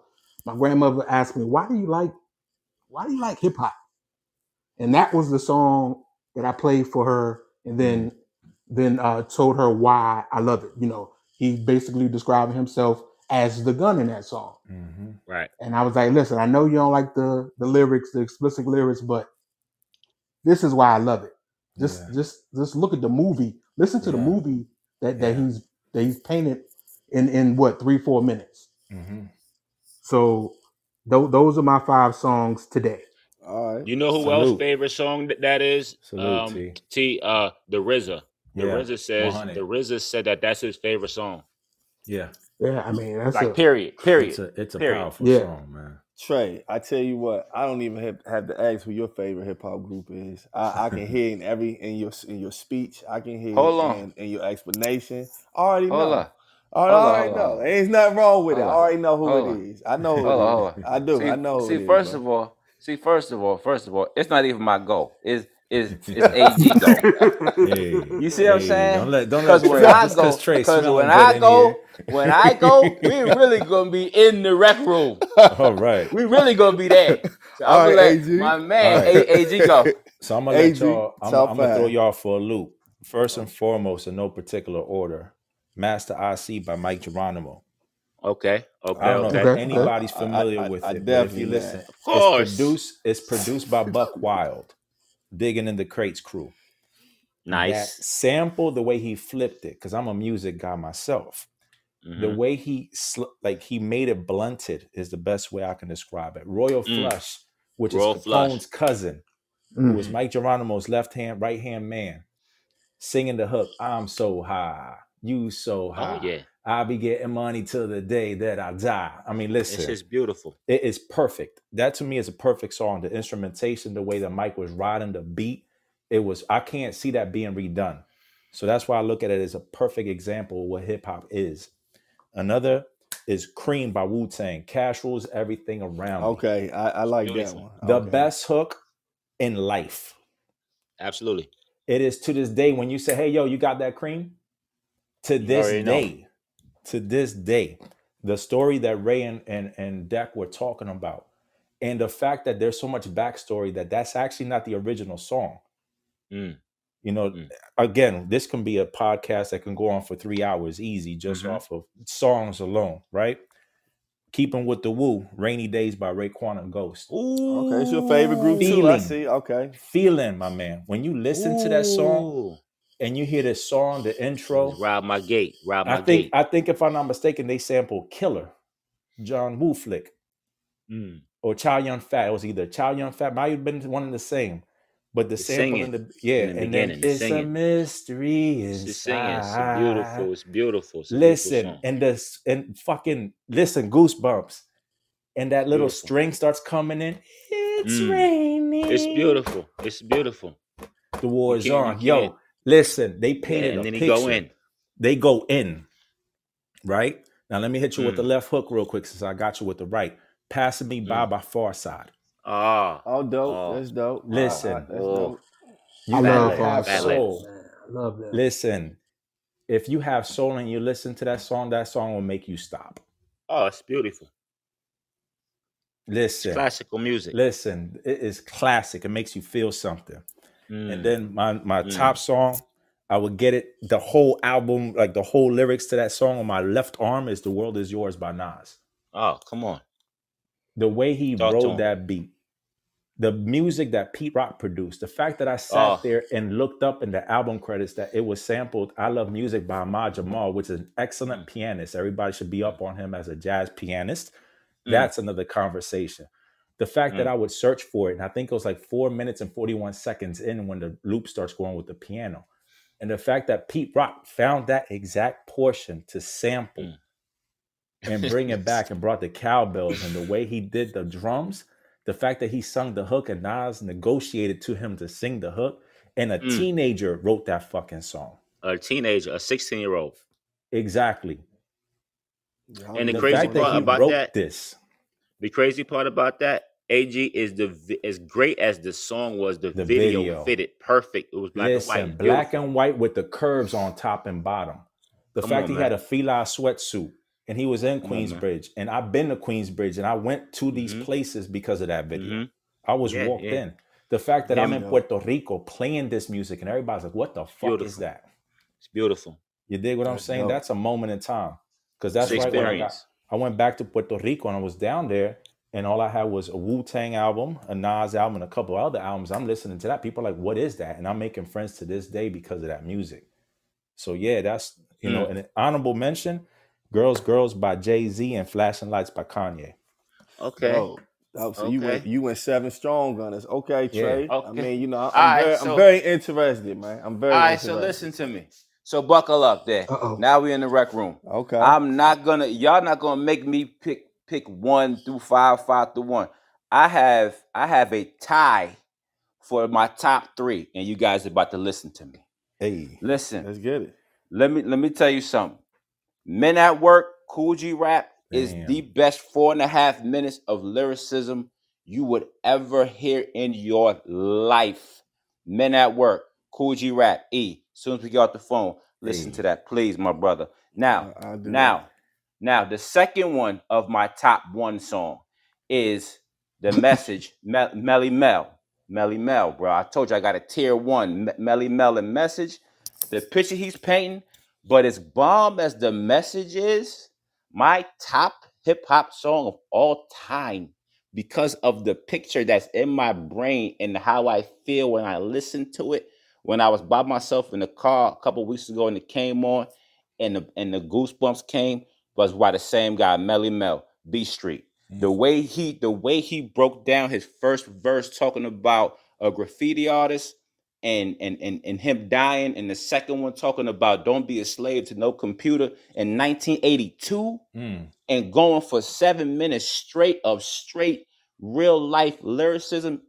asked me, why do you like hip hop? And that was the song that I played for her, and then told her why I love it. You know, he basically described himself as the gun in that song. Right. And I was like, listen, I know you don't like the lyrics, the explicit lyrics, but this is why I love it. Just look at the movie. Listen to the movie that he's painted in what, 3-4 minutes. So those are my 5 songs today. All right. You know who else favorite song that is? Salute, the RZA. The RZA says 100. the RZA said that's his favorite song. Yeah. Yeah, I mean, that's like period. It's a powerful song, man. Trey, I tell you what, I don't even have to ask who your favorite hip hop group is. I can hear in your speech. I can hear in your explanation. I already know. I already know. There's nothing wrong with it. I already know who it is. I know who it is. I do. I know who it is. First of all, it's not even my goal. It's AG goal. You see what I'm saying? Because when I go, we're really gonna be in the rec room. All right. We really gonna be there. So I'm gonna let my man AG go. So I'm gonna let y'all. I'm gonna throw y'all for a loop. First and foremost, in no particular order, Master IC by Mike Geronimo. Okay. I don't know if anybody's familiar with it, but if you listen, of course, it's produced by Buck Wild, Digging in the Crates crew. Nice. That sample, the way he flipped it, because I'm a music guy myself. The way he made it blunted is the best way I can describe it. Royal Flush, which is Capone's cousin, who was Mike Geronimo's right hand man, singing the hook. I'm so high, you so high. Oh yeah. I'll be getting money till the day that I die. I mean, listen. It's just beautiful. It is perfect. That to me is a perfect song. The instrumentation, the way that Mike was riding the beat, I can't see that being redone. So that's why I look at it as a perfect example of what hip hop is. Another is Cream by Wu-Tang. Cash rules everything around. Okay, I like that one. The best hook in life. Absolutely. It is to this day when you say, hey, yo, you got that Cream? To this day, the story that Ray and Deck were talking about, and the fact that there's so much backstory that's actually not the original song. Again, this can be a podcast that can go on for 3 hours easy, just off of songs alone, right? Keeping with the Wu, Rainy Days by Raekwon and Ghost. Ooh, okay, it's your favorite group too, I see. Okay. Feeling, my man. When you listen to that song, and you hear this song, the intro. Rob My Gate. I think if I'm not mistaken, they sampled Killer. John Woo flick Mm. or Chow Yun Fat. It was either Chow Yun Fat, might have been one and the same. But the It's sample singing in the in the and then beginning. The it's a singing. mystery It's the singing. It's a beautiful. inside. It's beautiful. It's a beautiful Listen, song. and fucking listen, goosebumps. And that little Beautiful. string starts coming in. It's Mm. raining. It's beautiful. It's beautiful. The war You is can't- on. you can't- Yo, listen, they Yeah, painted and a then he picture. go in. They go in, right? Now let me hit you with the Mm. left hook real quick since I got you with the right. Passing Me By Far Side. Ah, Oh, dope. Oh. That's dope. Listen. That's Oh. dope. You I love gotta Fat have Lip. soul. Man, I love that. Listen, if you have soul and you listen to that song will make you stop. Oh, it's beautiful. It's Listen, classical music. listen, it is classic. It makes you feel something. Mm. And then my top song, I would get it, the whole album, like the whole lyrics to that song on my left arm is The World Is Yours by Nas. Oh, come on. The way he Talk to wrote him. that beat, the music that Pete Rock produced, the fact that I sat Oh. there and looked up in the album credits that it was sampled I Love Music by Ahmad Jamal, which is an excellent pianist. Everybody should be up on him as a jazz pianist. That's another conversation. The fact that I would search for it, and I think it was like 4 minutes and 41 seconds in when the loop starts going with the piano. And the fact that Pete Rock found that exact portion to sample and bring it back and brought the cowbells and the way he did the drums, the fact that he sung the hook and Nas negotiated to him to sing the hook, and a teenager wrote that fucking song. A teenager, a 16-year-old. Exactly. And the The crazy fact that part he about wrote that, this, the crazy part about that, AG, is as great as the song was, the video fitted perfect. It was black and listen, white. black Beautiful. and white with the curves on top and bottom. The Come fact on, he man. had a Fila sweatsuit and he was in Come on, man. Queensbridge, and I've been to Queensbridge and I went to these places because of that video. I was Yeah, walked yeah. in. The fact that I'm in Yeah. Puerto Rico playing this music and everybody's like, what the fuck is Beautiful. that? It's beautiful. You dig what I'm That's saying? dope. That's a moment in time. Because that's It's right when experience. I went back to Puerto Rico and I was down there and all I had was a Wu-Tang album, a Nas album, and a couple other albums. I'm listening to that. People are like, what is that? And I'm making friends to this day because of that music. So yeah, that's, you know, an honorable mention, Girls, Girls by Jay-Z and Flashing Lights by Kanye. Okay. Oh, so Okay. you went 7 strong on us. Okay, Trey. Okay. I mean, you know, right, I'm very interested, man. I'm very All right, interested. so listen to me. So buckle up there. Uh-oh. Now we in the rec room. Okay. Y'all not gonna make me pick 1 through 5, 5 through 1. I have a tie for my top 3, and you guys are about to listen to me. Hey. Listen, Let's get it. let me tell you something. Men at Work, Cool G Rap is Damn. the best 4.5 minutes of lyricism you would ever hear in your life. Men at Work, Cool G Rap, E. As soon as we get off the phone, listen Hey. to that, please, my brother. Now, I'll do now, the second one of my top 1 song is The Message, Melly Mel. Melly Mel, bro. I told you I got a tier 1, Melly Mel and Message. The picture he's painting, but as bomb as The Message is, my top hip-hop song of all time, because of the picture that's in my brain and how I feel when I listen to it. When I was by myself in the car a couple weeks ago and it came on and the goosebumps came, was by the same guy, Melly Mel, B Street. The way he broke down his first verse talking about a graffiti artist and him dying, and the second one talking about don't be a slave to no computer in 1982, and going for 7 minutes straight of straight real life lyricism.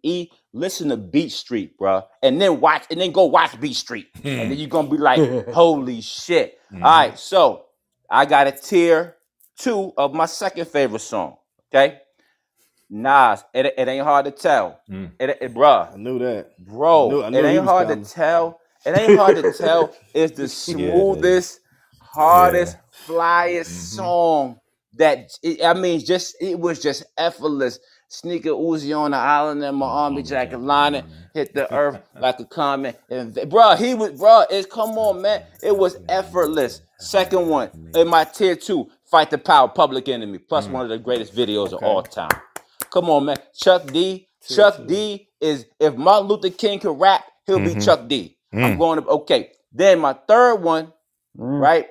Listen to Beat Street, bro, and then go watch Beat Street, and then you're gonna be like, holy shit. All right, so I got a tier 2 of my second favorite song. Okay, Nas. It ain't hard to tell. Bruh, I knew that. bro, I knew it he ain't was hard coming. to tell. It ain't hard to tell. It's the smoothest, hardest, flyest song it was just effortless. Sneaker Uzi on the island and my army jacket lining hit the earth like a comet. And come on, man. It was effortless. Second one in my tier 2, Fight the Power, Public Enemy, plus one of the greatest videos of all time. Come on, man. Chuck D is, if Martin Luther King could rap, he'll be Chuck D. I'm going to, okay. Then my third one, right?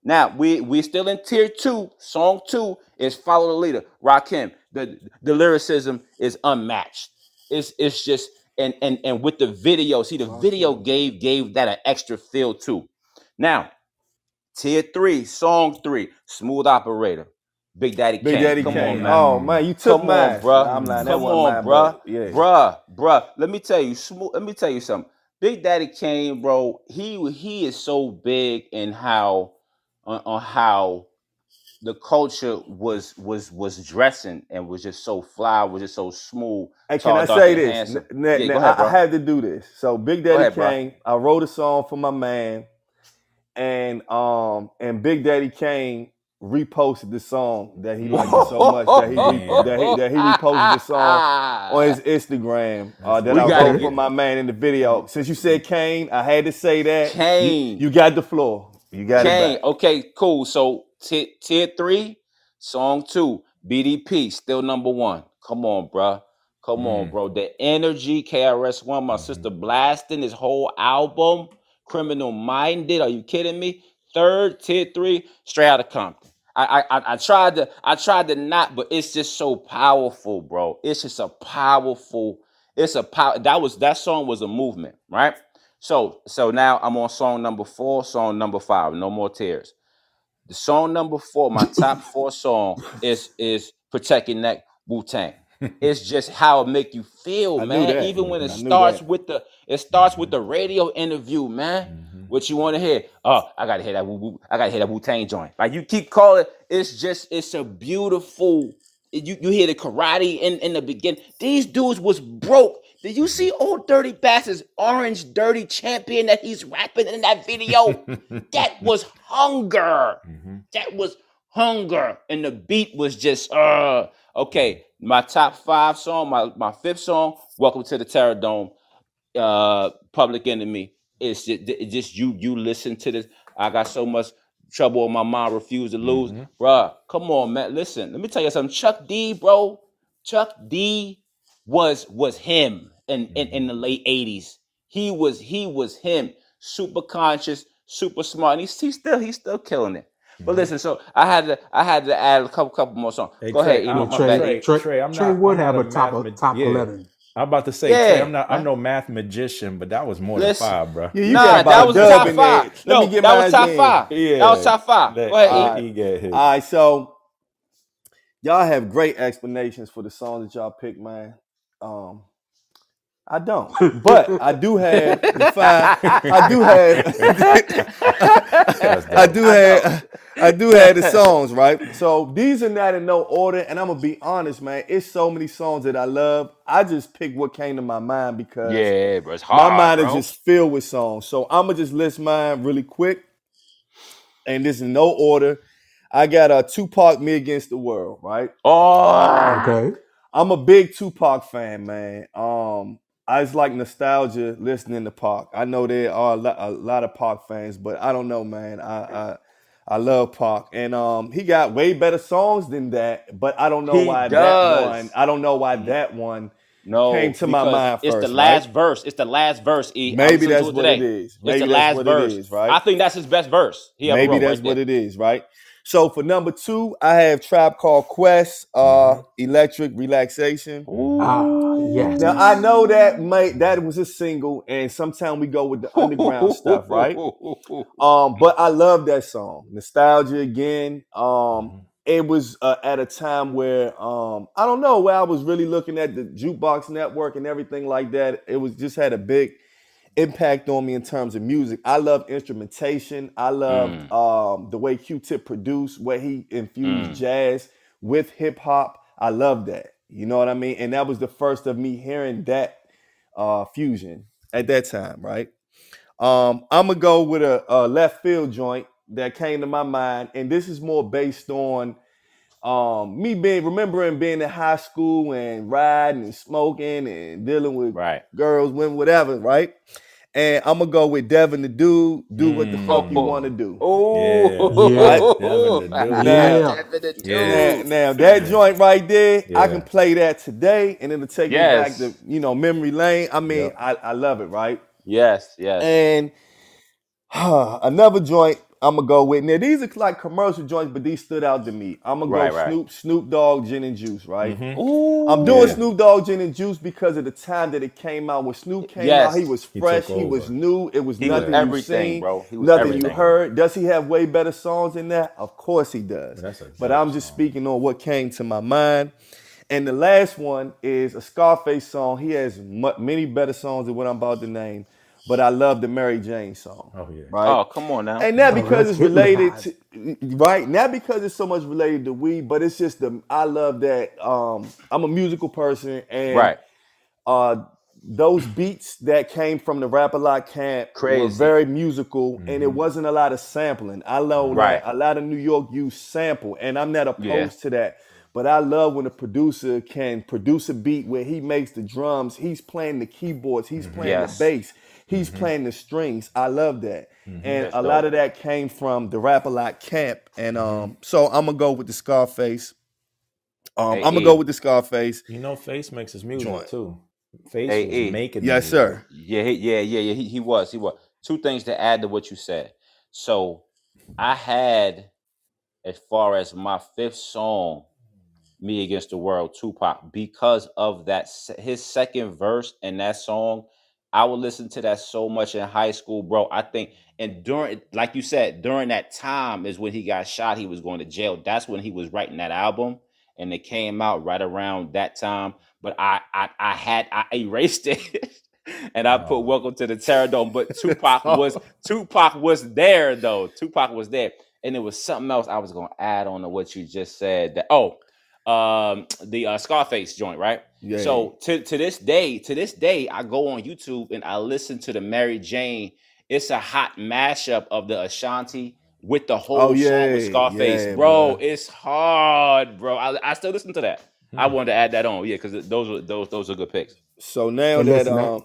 Now we still in tier 2. Song 2 is Follow the Leader. Rakim. The lyricism is unmatched. It's just and with the video, see the video gave that an extra feel too. Now, tier 3, song 3, Smooth Operator. Big Daddy Kane. Come on, man. Oh man, you took mine. Bro. Nah, I'm lying. Come on, bro. Yeah. Bruh. Let me tell you something. Big Daddy Kane, bro, he is so big in how on how the culture was dressing and was just so fly, was just so smooth. Hey, can I say this? Go ahead, bro. I had to do this. So Big Daddy Kane, bro. I wrote a song for my man, and Big Daddy Kane reposted the song that he liked it so much that he reposted the song on his Instagram that I wrote for my man in the video. Since you said Kane, I had to say that. Kane, you got the floor. You got Kane. it back. Okay, cool. So tier 3, song 2, BDP, still number 1. Come on, bro. Come on, bro. The energy, KRS-One, my sister blasting his whole album. Criminal Minded. Are you kidding me? Third, tier 3, Straight Outta Compton. I tried to not, but it's just so powerful, bro. It's just a powerful. That song was a movement, right? So now I'm on song number 4, song number 5. No More Tears. The song number 4, my top 4 song is Protect Your Neck, Wu-Tang. It's just how it make you feel, man. Even when it starts with the radio interview, man. What you want to hear? Oh, I gotta hear that Wu-Tang joint. Like you keep calling, it's a beautiful. You hear the karate in the beginning. These dudes was broke. Did you see Old Dirty Bastard's Orange Dirty Champion that he's rapping in that video? That was hunger. That was hunger. And the beat was just, okay. My top 5 song, my 5th song, Welcome to the Terror Dome, Public Enemy. It's just you listen to this. I got so much trouble on my mind, refuse to lose. Bruh, come on, man. Listen, let me tell you something. Chuck D, bro. Chuck D was him in the late 80s. He was him. Super conscious, super smart. And he's still killing it. But listen, so I had to add a couple more songs. Hey, Go Trey, ahead, Trey would have a top 11. I'm about to say, Trey, I'm no math magician, but that was more than 5, bro. Yeah, that was top 5. No, that was top 5. Yeah. That was top 5. Go ahead, All right, so y'all have great explanations for the songs that y'all pick, man. I don't, but I do have the 5. I do have the songs, right? So these are not in no order, and I'm gonna be honest, man. It's so many songs that I love. I just picked what came to my mind because bro, it's hard, my mind bro. is just filled with songs. So I'm gonna just list mine really quick, and this is no order. I got Tupac, Me Against the World, right? Oh, okay. I'm a big Tupac fan, man. I just like nostalgia listening to Pac. I know there are a lot of Pac fans, but I don't know, man. I love Pac, and he got way better songs than that. But I don't know why that one. I don't know why that one came to my mind first. It's the last verse. It's the last verse. Maybe that's what it is. It's the last verse, right? I think that's his best verse. Maybe that's what it is, right? So for number 2, I have Tribe Called Quest, Electric Relaxation. Yes. Now I know that was a single, and sometimes we go with the underground stuff, right? But I love that song. Nostalgia again. It was at a time where I don't know, where I was really looking at the Jukebox Network and everything like that. It was just had a big impact on me in terms of music. I love instrumentation. I love the way Q-Tip produced, where he infused jazz with hip hop. I love that. You know what I mean? And that was the first of me hearing that fusion at that time, right? I'm gonna go with a left field joint that came to my mind, and this is more based on me remembering being in high school and riding and smoking and dealing with girls, women, whatever, right? And I'm gonna go with Devin the Dude. Do what the fuck you want to do. Now that joint right there, I can play that today, and it'll take me back to memory lane. I mean, I love it, right? Yes. And another joint I'm gonna go with now. These are like commercial joints, but these stood out to me. I'm gonna Right, go right. Snoop Dogg Gin and Juice, right? Mhm. Ooh. I'm doing Yeah. Snoop Dogg Gin and Juice because of the time that it came out. When Snoop came out, Yes. he was He fresh, took he was over. new. It was He was nothing you everything, seen, bro. He was nothing you everything. heard. Does he have way better songs than that? Of course he does. That's a But dope I'm just song. speaking on what came to my mind. And the last one is a Scarface song. He has many better songs than what I'm about to name. But I love the Mary Jane song. Oh yeah. Right? Oh, come on now. And not Oh, because that's it's related hypnotized. to right, not because it's so much related to weed, but it's just I love that I'm a musical person, and Right. those beats that came from the Rap-A-Lot camp were Crazy. very musical, and it wasn't a lot of sampling. I know Right. that a lot of New York use sample, and I'm not opposed Yeah. to that. But I love when a producer can produce a beat where he makes the drums, he's playing the keyboards, he's playing Yes. the bass, he's playing the strings. I love that. And That's a lot dope. of that came from the Rap-A-Lot camp. And so I'm gonna go with the Scarface. I'm gonna go with the Scarface You know, Face makes his music joint. too. Face Hey, was E. making the Yes, music. sir. Yeah, he was. He was. Two things to add to what you said. So I had, as far as my fifth song, Me Against the World, Tupac, because of that his second verse in that song. I would listen to that so much in high school, bro. I think, and during, like you said, during that time is when he got shot. He was going to jail. That's when he was writing that album, and it came out right around that time. But I erased it, and I put Welcome to the Terror Dome. But Tupac was there though. Tupac was there, and it was something else I was going to add on to what you just said. That the Scarface joint, right? Yeah. So to this day, I go on YouTube and I listen to the Mary Jane. It's a hot mashup of the Ashanti with the whole song with Scarface, bro. man. It's hard, bro. I still listen to that. I wanted to add that on, yeah, because those are good picks. So now And that listen,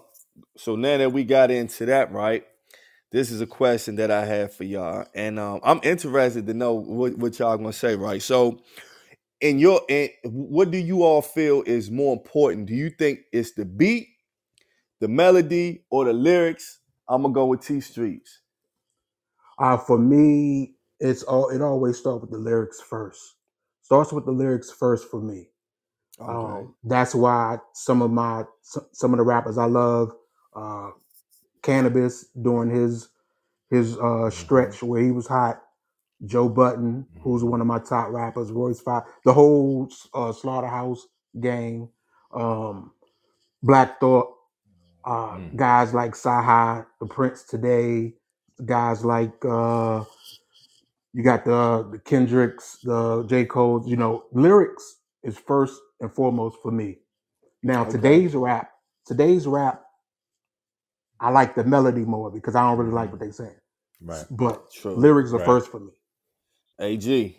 so now that we got into that, right? This is a question that I have for y'all, and I'm interested to know what y'all gonna say, right? So, what do you all feel is more important? Do you think it's the beat, the melody, or the lyrics? I'm gonna go with T Streets. for me, it always starts with the lyrics first. Starts with the lyrics first for me. Okay. That's why some of the rappers I love, Cannabis during his stretch where he was hot, Joe Budden, who's one of my top rappers, Royce 5, the whole Slaughterhouse gang, Black Thought, guys like Saha, the Prince Today, guys like you got the Kendricks, the J. Cole's, lyrics is first and foremost for me. Now Okay. today's rap, I like the melody more because I don't really like what they're saying. Right. But True. lyrics are Right. first for me. AG.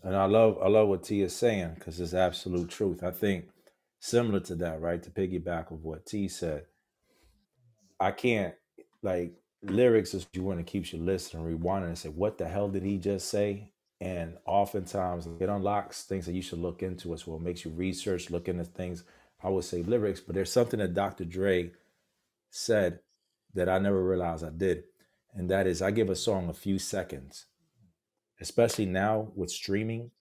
And I love what T is saying because it's absolute truth. I think similar to that, right? To piggyback of what T said, I can't like lyrics is you want to keep you listening, rewinding and say, what the hell did he just say? And oftentimes it unlocks things that you should look into as well. It makes you research, look into things. I would say lyrics, but there's something that Dr. Dre said that I never realized I did. And that is I give a song a few seconds, especially now with streaming.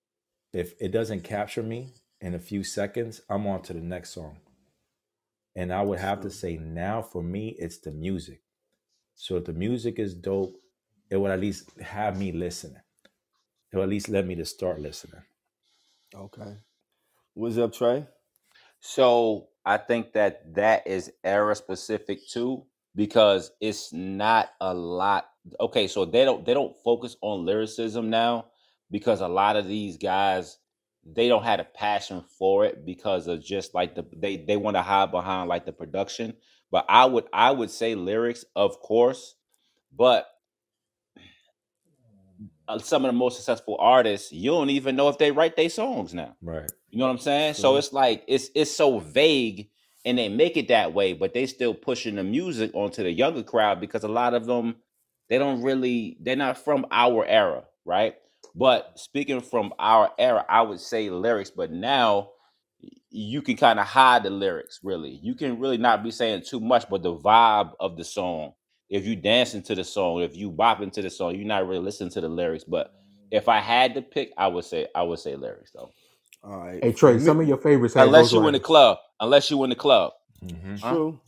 If it doesn't capture me in a few seconds, I'm on to the next song. And I would have to say now for me, it's the music. So if the music is dope, it would at least have me listening. It will at least let me to start listening. Okay. What's up, Trey? So I think that is era specific too, because it's not a lot. Okay, so they don't focus on lyricism now because a lot of these guys, they don't have a passion for it because of just like they want to hide behind like the production. But I would say lyrics, of course, but some of the most successful artists, you don't even know if they write their songs now. Right. You know what I'm saying? So it's like it's so vague, and they make it that way, but they still pushing the music onto the younger crowd because a lot of them they're not from our era, right? But speaking from our era, I would say lyrics, but now you can kind of hide the lyrics. Really, you can really not be saying too much, but the vibe of the song if you dancing to the song, if you bopping to the song, you're not really listening to the lyrics. But if I had to pick, I would say lyrics though. All right. Hey For Trey, me, some of your favorites had Unless you in the ghostwriters. club. Unless you in the club. Mhm. Huh? true,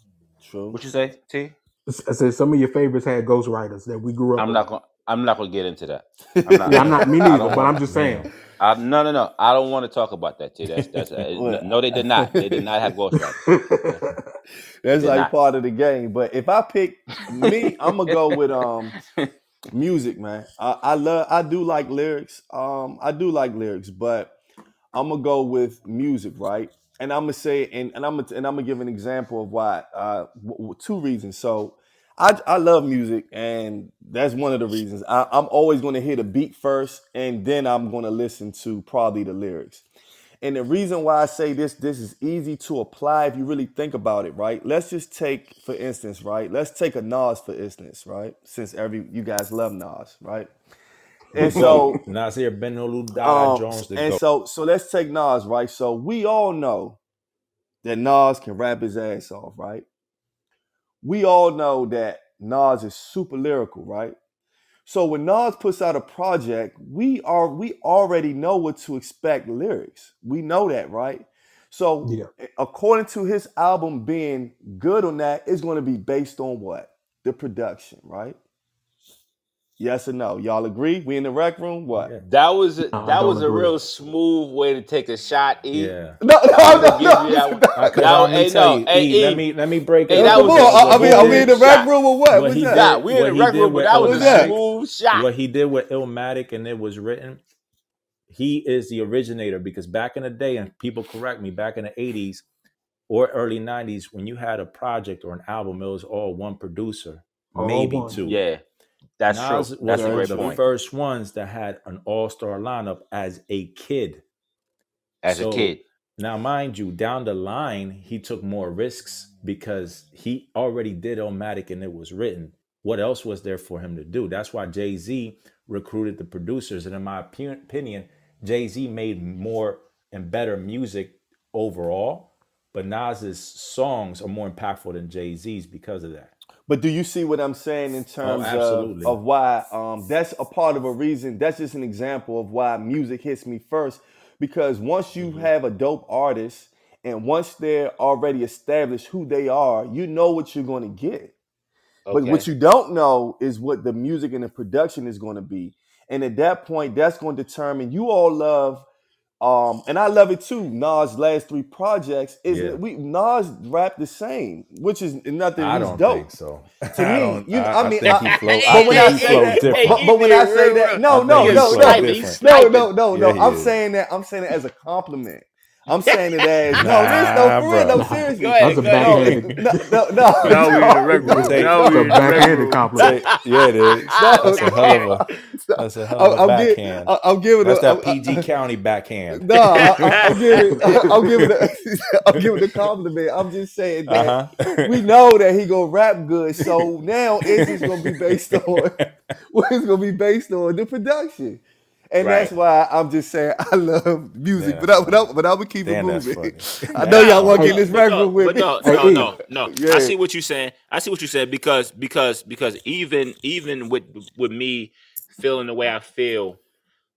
true. What you say, T? I said some of your favorites had ghostwriters that we grew up I'm with. not gonna get into that. I'm not. Yeah, I'm not. Me I neither. don't But I'm want. just saying. No. I don't want to talk about that, T. That's Well, no. They did not. They did not have ghostwriters. that's Did like not. part of the game. But if I pick me, I'm gonna go with music, man. I do like lyrics. I do like lyrics, but I'm gonna go with music, right? And I'm gonna say, and I'm gonna give an example of why. Two reasons. So I love music, and that's one of the reasons. I'm always gonna hear the beat first, and then I'm gonna listen to probably the lyrics. And the reason why I say this is easy to apply if you really think about it, right? Let's just take, for instance, right? Let's take a Nas, for instance, right? Since you guys love Nas, right? And so Nasir Ben Dada Jones, the and GOAT. so let's take Nas, right? So we all know that Nas can rap his ass off, right? We all know that Nas is super lyrical, right? So when Nas puts out a project, we already know what to expect lyrics. We know that, right? So Yeah. according to his album being good on that, it's going to be based on what? The production, right? Yes or no? Y'all agree? We in the rec room? What? Yeah. That was No, I don't a agree. real smooth way to take a shot, E. Yeah. No, I'm gonna give you that one. Because Now, let me hey, tell no, you, hey, E, E. let me break Hey, it that down. come was on. a Are we in the smooth rec shot. room or what? What What's he that? Yeah, we in what the he rec did room, but with that was What's a that? smooth shot. what he did with Illmatic and it was written, he is the originator. Because back in the day, and people correct me, back in the 80s or early 90s, when you had a project or an album, it was all one producer, All maybe one. two. Yeah, that's true. Nas That's was a Very one great of the true. point. first ones that had an all-star lineup as a kid. As a So kid, now, mind you, down the line, he took more risks because he already did Illmatic and it was written. What else was there for him to do? That's why Jay-Z recruited the producers. And in my opinion, Jay-Z made more and better music overall. But Nas's songs are more impactful than Jay-Z's because of that. But do you see what I'm saying in Oh, terms absolutely. of why that's a part of a reason? That's just an example of why music hits me first. Because once you have a dope artist and once they're already established who they are, you know what you're going to get. But what okay. you don't know is what the music and the production is going to be. And at that point, that's going to determine. You all love and I love it too. Nas' last three projects Yeah. Nas rap the same, which is nothing. I He's don't dope. think so. To me, I mean, think he flow. but when I he say flow that, different. but when I say that, no, I think he flow different. no. Yeah, he I'm is. saying that as a compliment. I'm saying it as no, Nah, for real, no, bro. seriously. Go ahead, That's a go ahead. backhanded. No. Now we in the rec room. Say- Now we That's in a the rec backhanded room. compliment. Yeah, it is. That's a hell of a I'm backhand. I'm giving That's that I'm PG County backhand. No, I'm giving a compliment. I'm just saying that we know that he gonna rap good. So now it's just gonna be based on it's gonna be based on the production, and that's Right. why I'm just saying I love music. Yeah, but I would keep Damn, it that's moving. funny. I know y'all want to Hey, get this But record with me. no, Hey, E. no. Yeah. I see what you're saying. Because even with me feeling the way I feel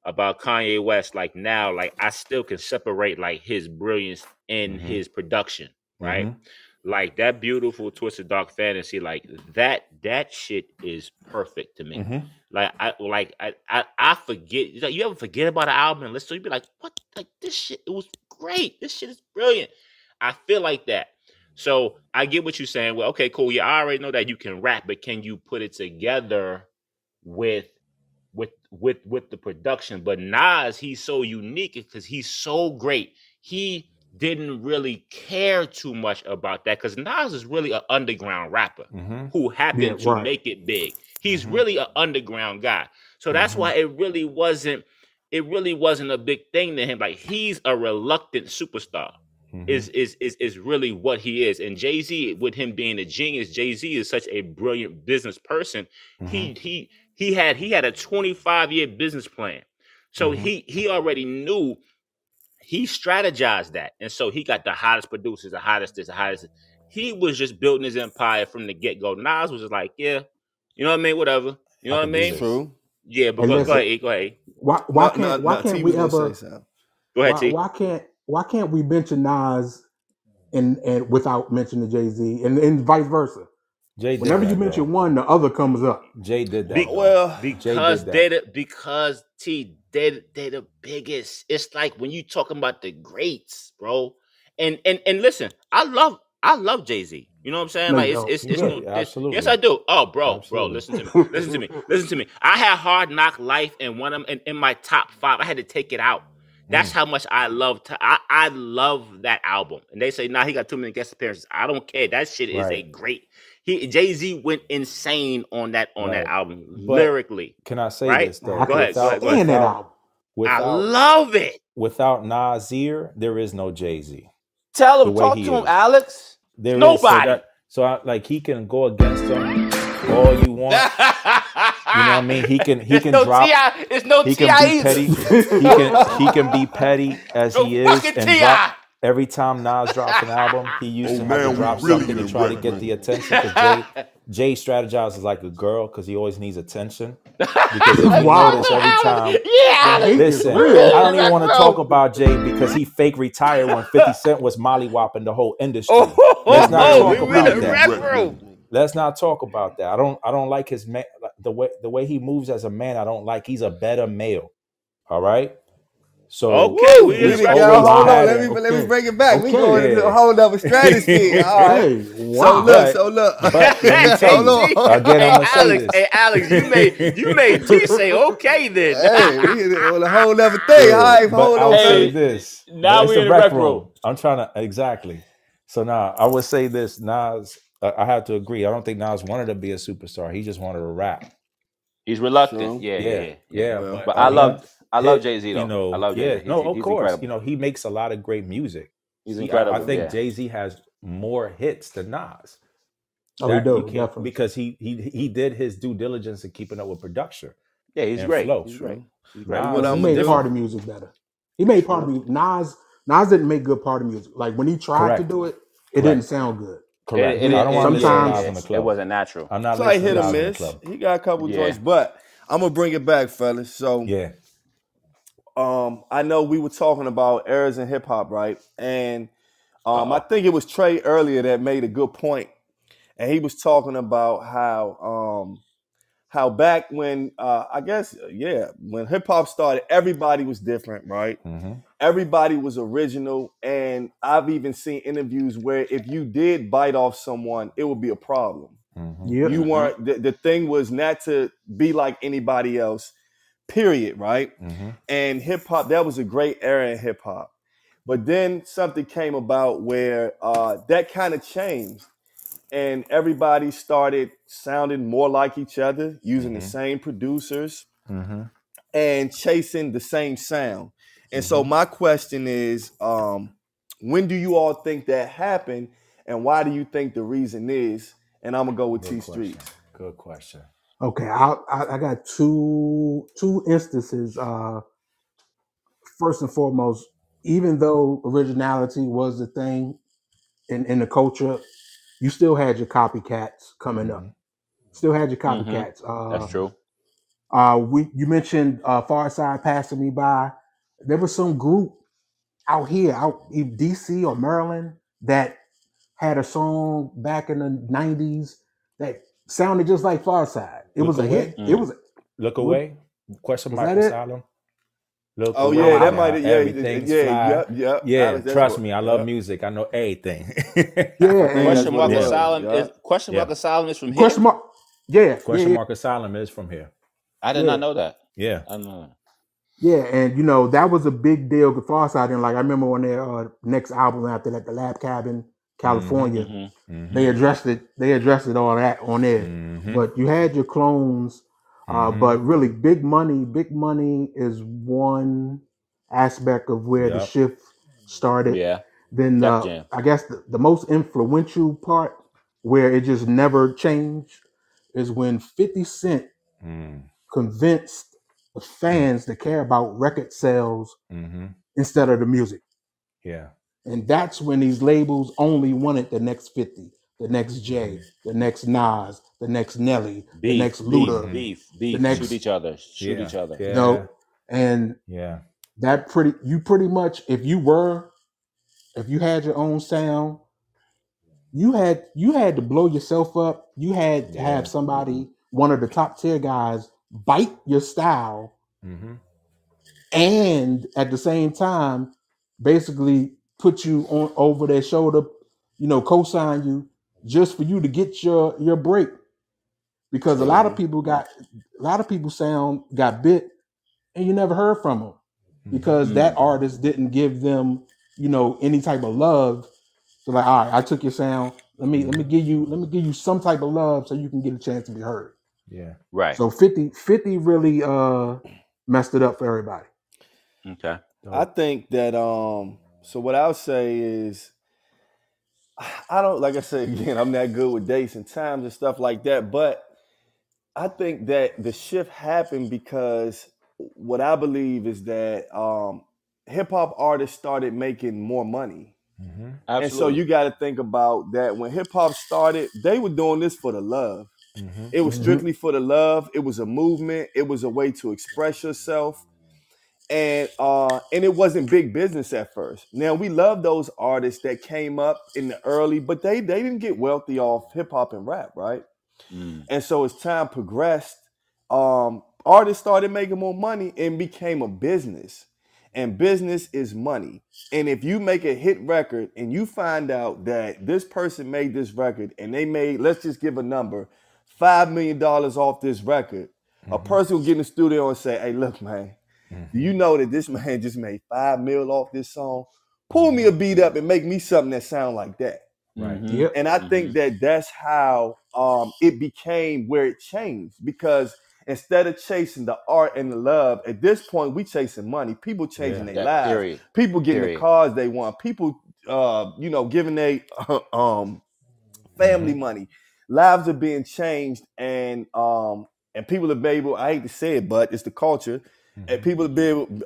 about Kanye West, like now, like I still can separate like his brilliance in Mhm. his production, right? Mhm. Like that beautiful Twisted Dark Fantasy, like that shit is perfect to me. Mhm. Like I forget. Like, you ever forget about an album and listen to it, you be like, what? Like this shit, it was great. This shit is brilliant. I feel like that. So I get what you're saying. Well, okay, cool. Yeah, I already know that you can rap, but can you put it together with the production? But Nas, he's so unique because he's so great. He didn't really care too much about that because Nas is really an underground rapper Mhm. who happened Yeah, to right. make it big. He's Mhm. really an underground guy. So that's why it really wasn't a big thing to him. Like he's a reluctant superstar. Mhm. Is really what he is. And Jay-Z, with him being a genius, Jay-Z is such a brilliant business person. Mhm. He had a 25-year business plan. So Mhm. he already knew, he strategized that. And so he got the hottest producers, the hottest this, the hottest. he was just building his empire from the get go. Nas was just like, yeah, you know what I mean, whatever. You know what I can do mean? It's this. true. Yeah, but And go listen, ahead, go ahead, why T can't we was gonna ever say something. go ahead, T. why can't we mention Nas and without mentioning Jay-Z and vice versa? Jay did Whenever that, you bro. mention one, the other comes up. Jay did that. Be- bro. Well, Because Jay did that. because T they the biggest. It's like when you talking about the greats, bro. And listen, I love Jay-Z. You know what I'm saying? No, Like you don't. it's You no do. this, Absolutely. yes I do. Oh bro, Absolutely. listen to me. Listen to me. I had Hard Knock Life and one of them in my top 5. I had to take it out. That's how much I love I love that album. And they say, nah, he got too many guest appearances. I don't care. That shit is a Right. great. Jay-Z went insane on that Right. album But lyrically. can I say Right? this though? I Go ahead, go ahead, go ahead. stand that album. I Without love it. without Nasir, there is no Jay-Z. Tell The him, way talk he to him, is. Alex. There is Nobody. like he can go against him all you want. You know what I mean? He can no drop. T.I. It's no He T.I. can be either. petty. He can be petty as No he is fucking and T.I. drop. Every time Nas drops an album, he used Oh, to have man, to we drop really something in to the try to rec get room. the attention. Because Jay strategizes like a girl because he always needs attention. Because if you Wow. notice every time, Yeah. The hate is listen, real. I don't even want to talk about Jay because he fake retired when 50 Cent was mollywopping the whole industry. Let's not talk we in about the that. rec room. Let's not talk about that. I don't like his man. The way he moves as a man, I don't like. He's a better male. All right. So Okay, we in he's the rec Yo, always room. hold on. had Let a- me Okay. bring it back. We Okay. going into a Yeah. whole other stratosphere. All right. Hey, wow. So look. But let me tell Hold you, on. again, Hey I'm gonna say Alex, this. hey Alex, you made T say okay then. Hey, we on a whole other thing. Yeah, All right, but hold I on. would say Hey, this. now But it's we the in the rec rec room. room. I'm trying to exactly. So now I would say this. Nas, I have to agree. I don't think Nas wanted to be a superstar. He just wanted to rap. He's reluctant. True. Yeah. Well, But I love Jay-Z though. You know, I love yeah, Jay-Z. no, of He's course. incredible. You know, he makes a lot of great music. He's I incredible. think yeah. Jay-Z has more hits than Nas. Oh, he That do, you can't- definitely. because he did his due diligence in keeping up with production. Yeah, he's and great. flow. He's great. He's Nah, great. What He I'm made do- party music better. He made party music. Nas didn't make good party music. Like when he tried to Correct. do it, it Correct. didn't sound good. Correct. It- I don't it- want to listen to sometimes- Nas in the it club. wasn't natural. I'm not It's like listening hit to or Nas in the miss. club. He got a couple Yeah. joints, but I'm gonna bring it back, fellas. So Yeah. I know we were talking about eras in hip hop, right? And Uh-oh. I think it was Trey earlier that made a good point, and he was talking about how back when when hip hop started, everybody was different, right? Mm-hmm. Everybody was original, and I've even seen interviews where if you did bite off someone, it would be a problem. Mm-hmm. Yep. You weren't. The thing was not to be like anybody else. Period. Right. Mm-hmm. And hip hop, that was a great era in hip hop. But then something came about where that kind of changed, and everybody started sounding more like each other, using the same producers, Mm-hmm. and chasing the same sound. And so my question is, when do you all think that happened, and why do you think the reason is? And I'm gonna go with T Good question. Streets. Good question. Okay, I got two instances. First and foremost, even though originality was the thing in the culture, you still had your copycats coming up. Still had your copycats. That's true. You mentioned Far Side Passing Me By. There was some group out here, out in DC or Maryland, that had a song back in the 90s that sounded just like Far Side. It was a hit. It was Look away. Question Was mark that it? asylum. Look Oh away. yeah, that now. might have. Yeah, Everything's fly. yep. Yeah, Alex, that's trust what- me, I love yep. music. I know everything. and- Question mark Yeah. asylum Yeah. is question mark Yeah. asylum is from here. question mark. Yeah, Question yeah, mark asylum is from here. I did Yeah. not know that. Yeah. I don't know. yeah, and you know that was a big deal with Far Side. And like I remember on their next album after that, the Lab Cabin, California, Mhm. they addressed it. They addressed it all that on there. Mhm. But you had your clones. But really, Big Money is one aspect of where the Yep. shift started. Yeah. Then Def Jam. I guess the most influential part where it just never changed is when 50 Cent Mm. convinced the fans to care about record sales Mm-hmm. instead of the music. Yeah. And that's when these labels only wanted the next 50, the next Jay, the next Nas, the next Nelly, the Beef, next beef, Luda, beef, the beef. Shoot next, each other. Shoot Yeah. each other. you Yeah. know, and Yeah. that pretty much, if you had your own sound, you had to blow yourself up. You had to Yeah. have somebody, one of the top tier guys, bite your style, Mm-hmm. and at the same time, basically put you on over their shoulder, co-sign you just for you to get your break. Because a lot of people sound got bit, and you never heard from them because that artist didn't give them, any type of love. So like, all right, I took your sound. Let me give you some type of love so you can get a chance to be heard. Yeah. Right. So 50 really messed it up for everybody. Okay. I think that so what I'll say is I don't, like I said again, I'm not good with dates and times and stuff like that, but I think that the shift happened because what I believe is that hip hop artists started making more money. Mm-hmm. Absolutely. And so you got to think about that when hip hop started, they were doing this for the love. Mm-hmm. It was strictly for the love. It was a movement. It was a way to express yourself. And it wasn't big business at first. Now we love those artists that came up in the early, but they didn't get wealthy off hip hop and rap, right? And so as time progressed, artists started making more money and became a business. And business is money. And if you make a hit record and you find out that this person made this record and they made, let's just give a number, $5 million off this record, a person will get in the studio and say, hey, look, man, do you know that this man just made $5 million off this song? Pull me a beat up and make me something that sound like that. Right. Yep. And I think that that's how it became where it changed, because instead of chasing the art and the love, at this point we chasing money. People changing their lives. Period. People getting Period. the cars they want. People, giving their family money. Lives are being changed, and people are able. I hate to say it, but it's the culture. And people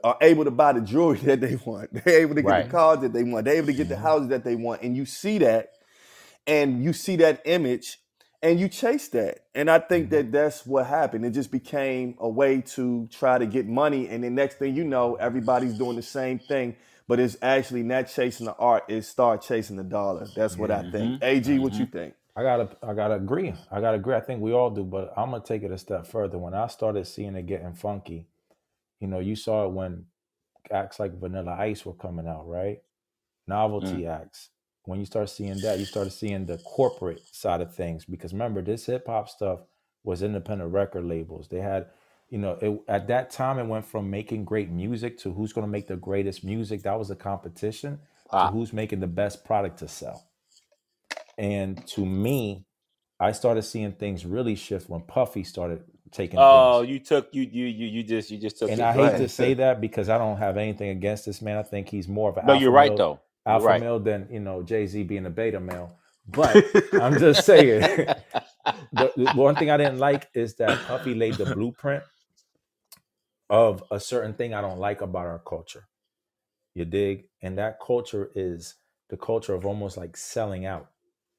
are able to buy the jewelry that they want. They're able to get Right. the cars that they want. They're able to get the houses that they want, and you see that. And you see that image and you chase that. And I think that that's what happened. It just became a way to try to get money. And the next thing you know, everybody's doing the same thing, but it's actually not chasing the art. It's start chasing the dollar. That's what I think. AG, what you think? I gotta agree. I think we all do, but I'm gonna take it a step further. When I started seeing it getting funky, you saw it when acts like Vanilla Ice were coming out, right? Novelty acts. When you start seeing that, you started seeing the corporate side of things. Because remember, this hip hop stuff was independent record labels. They had, at that time, it went from making great music to who's going to make the greatest music. That was a competition to who's making the best product to sell. And to me, I started seeing things really shift when Puffy started taking things. You just took And it. I Go hate ahead. to say that because I don't have anything against this man. I think he's more of an No, alpha you're right male, though. You're alpha right. male than Jay-Z being a beta male. But I'm just saying, the one thing I didn't like is that Puffy laid the blueprint of a certain thing I don't like about our culture. You dig? And that culture is the culture of almost like selling out.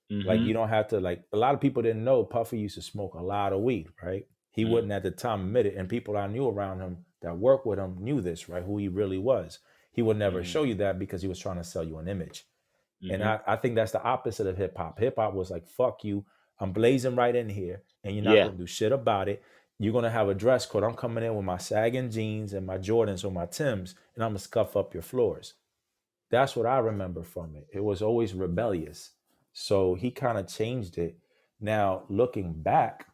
Like you don't have to, like, a lot of people didn't know Puffy used to smoke a lot of weed, right? He wouldn't at the time admit it. And people I knew around him that worked with him knew this, right? Who he really was. He would never show you that because he was trying to sell you an image. And I think that's the opposite of hip hop. Hip hop was like, fuck you. I'm blazing right in here and you're not going to do shit about it. You're going to have a dress code. I'm coming in with my sagging jeans and my Jordans or my Timbs and I'm going to scuff up your floors. That's what I remember from it. It was always rebellious. So he kind of changed it. Now, looking back,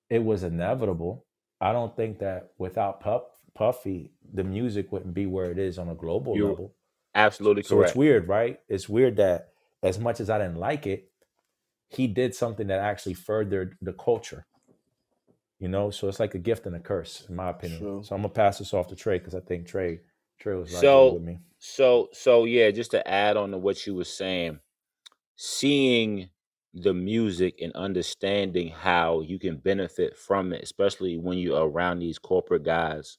it was inevitable. I don't think that without Puffy, the music wouldn't be where it is on a global level. Absolutely correct. So it's weird, right? It's weird that as much as I didn't like it, he did something that actually furthered the culture. So it's like a gift and a curse, in my opinion. True. So I'm gonna pass this off to Trey because I think Trey was right there with me. So yeah, just to add on to what you were saying, seeing the music and understanding how you can benefit from it, especially when you're around these corporate guys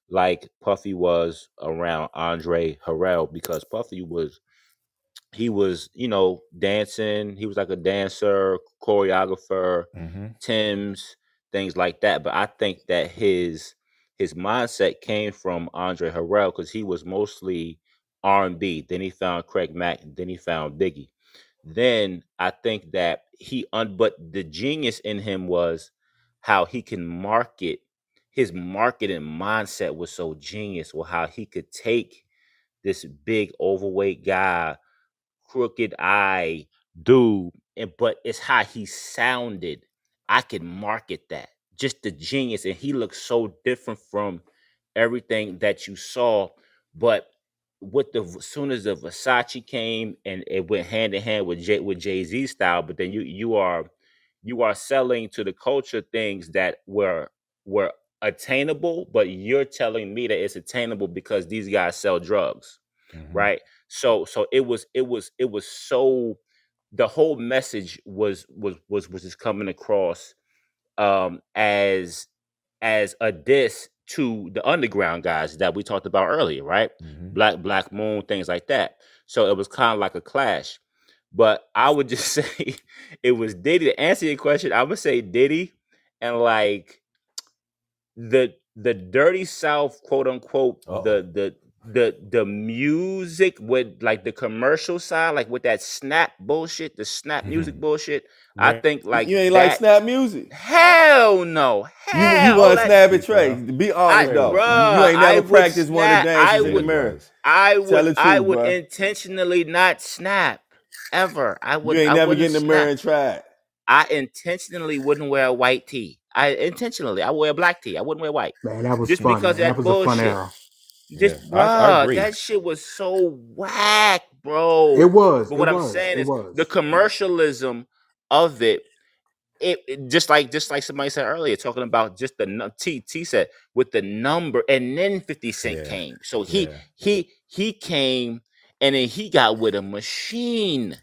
like Puffy was around Andre Harrell, because Puffy was he was, dancing. He was like a dancer, choreographer, Mm-hmm. Tim's, things like that. But I think that his mindset came from Andre Harrell because he was mostly R&B. Then he found Craig Mack. Then he found Biggie. Then I think that but the genius in him was how he can market. His marketing mindset was so genius, or how he could take this big overweight guy, crooked eye dude, but it's how he sounded. I could market that. Just the genius, and he looked so different from everything that you saw. But as soon as the Versace came, and it went hand in hand with Jay-Z style, but then you are selling to the culture things that were attainable, but you're telling me that it's attainable because these guys sell drugs, Mm-hmm. right? So it was so, the whole message was just coming across as a diss to the underground guys that we talked about earlier, right? Mm-hmm. Black Moon, things like that. So it was kind of like a clash. But I would just say it was Diddy. To answer your question, I would say Diddy, and like the Dirty South, quote unquote, the music with like the commercial side, like with that snap bullshit, the snap music bullshit. I Right. think like You ain't that, like snap music. Hell no. You Hell want to that- snap it, Trey? Be honest though. bruh, You ain't I never would practiced one of the snap. dances in the mirror. I Tell the would truth, bruh. intentionally not snap ever. I would. You ain't I never wouldn't get in the mirror snap. and try it. I intentionally wouldn't wear a white tee. I wear a black tee. I wouldn't wear white. Man, that was Just fun. because Man. that That was a fun bullshit. era. Just Yeah, I bruh, agree. that shit was so whack, bro. It was. But what it I'm was, saying it is was. the commercialism of it. It just like somebody said earlier, talking about just the T said with the number, and then 50 Cent Yeah. came. So Yeah. he came, and then he got with a machine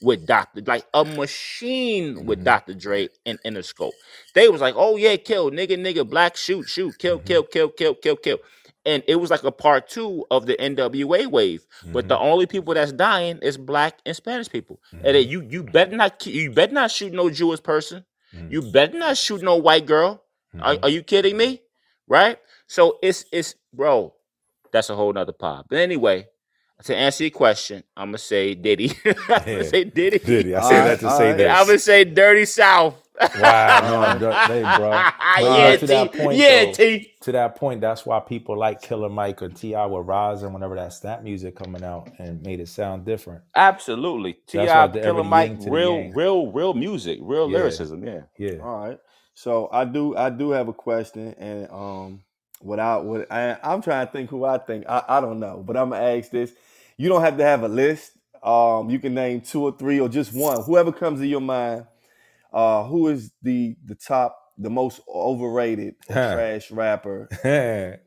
with Dr. with Dr. Dre and Interscope. They was like, oh yeah, kill, nigga, black, shoot, kill, kill. And it was like a part 2 of the NWA wave. But the only people that's dying is black and Spanish people. And then you better not shoot no Jewish person. You better not shoot no white girl. Are you kidding me? Right? So it's bro, that's a whole nother pod. But anyway, to answer your question, I'm gonna say Diddy. I'm gonna say Diddy. Diddy. I say that to say this. I'm gonna say Dirty South. Wow, no, hey, bro. But, Yeah, to that T. point, Yeah, though, T. to that point, that's why people like Killer Mike or T.I. with Rising whenever that snap music coming out and made it sound different. Absolutely. That's why T.I., the Killer every Mike, yin to the yang. real music, real Yeah. lyricism. Yeah. Yeah. All right. So I do have a question, and I'm trying to think who I think. I don't know, but I'm gonna ask this. You don't have to have a list. You can name 2 or 3 or just one. Whoever comes to your mind. Who is the most overrated or trash rapper?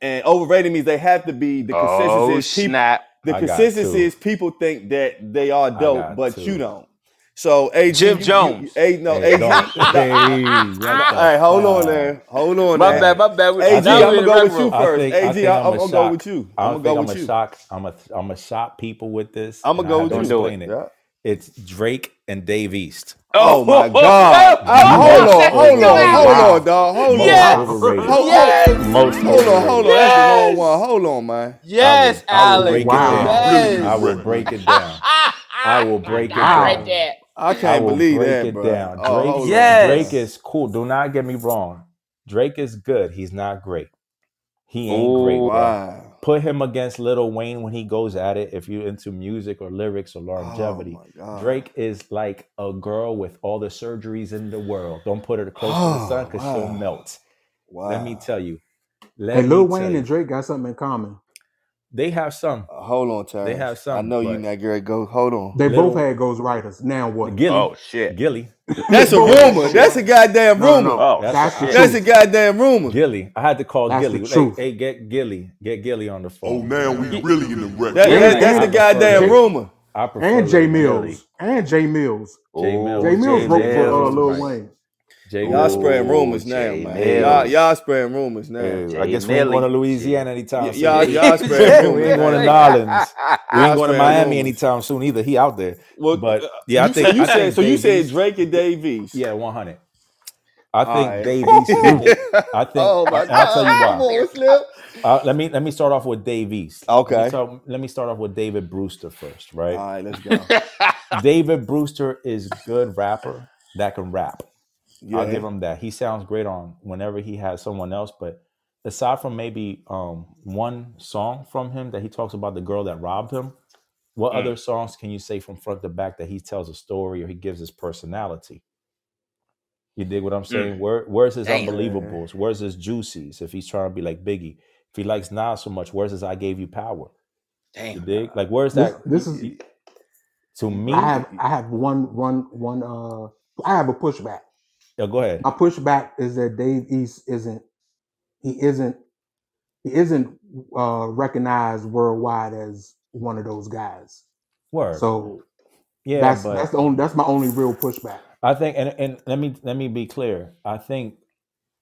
And overrated means they have to be. The consensus Oh is people. snap! The I got consensus 2. is people think that they are dope, got but 2. you don't. So, AG, Jim Jones. Hey, don't. Hey, hold on there. Hold on My there. bad. AG, Now I'm we in gonna the go rec with you room. first. I AG, think I'm I'ma gonna go shock- with you. I I'm don't gonna think go with you. I'm gonna shock people with this. I'm gonna go with you. you. Don't do it. Explain Yeah. It's Drake and Dave East. Oh my God! Hold on, dog. Hold Yes. on. Overrated. Yes. Most Hold on. overrated. That's the wrong one. Hold on, man. Yes, I will Alex. break Wow. it down. Yes. I will break it down. I will break it Wow. down. Right there. I I can't will believe break that, it bro. down. Oh, hold on. Yes. Drake is cool. Do not get me wrong. Drake is good. He's not great. He ain't great, bro. Wow. Put him against Lil Wayne when he goes at it. If you're into music or lyrics or longevity, Oh, my God. Drake is like a girl with all the surgeries in the world. Don't put her close to the sun because she'll wow. melt. Wow. Let me tell you. Hey, Lil Wayne and Drake got something in common. They have some. Hold on, Terrence. They have some, I know you but- not great. Go. Hold on. They Lil- both had ghostwriters. Now what? Gilly. Oh shit. Gilly. That's a rumor. That's a goddamn No, rumor. no. Oh, That's the That's a truth. goddamn rumor. Gilly. I had to call That's Gilly. the truth. Hey, get Gilly on the Oh, phone. now we really in the rec. That's the goddamn Jay- rumor. I prefer And Jay Lil Gilly. Mills. And Jay Mills. Jay Mills. Jay Mills wrote for Mills, Lil right. Wayne. J. Y'all Will. spreading rumors Ooh, now, Jay man. Mills. Y'all spreading rumors now. Hey, I Jay guess we ain't going to Millie. Louisiana anytime soon. Y'all spreading We rumors. ain't going to man. New Orleans. We Y'all ain't going to spreading Miami rumors. anytime soon either. He out there. Well, But yeah, you said Dave you said East- Drake and Dave East. Yeah, 100. I think right. Dave East. I think. Oh my and I'll tell you God! Come why. on, Slim. Let me start off with Dave East. Okay. Let me start off with David Brewster first, right? All right, let's go. David Brewster is good rapper that can rap. Yeah. I'll give him that. He sounds great on whenever he has someone else. But aside from maybe one song from him that he talks about the girl that robbed him, what other songs can you say from front to back that he tells a story or he gives his personality? You dig what I'm saying? Where's his Damn. Unbelievables? Where's his Juicies? If he's trying to be like Biggie, if he likes Nas so much, where's his I Gave You Power? Damn. You dig? Like where's This- that? this is- to me. I have one. I have a pushback. Yeah, go ahead. My pushback is that Dave East isn't recognized worldwide as one of those guys. Word. So yeah, that's my only real pushback. I think, and let me be clear. I think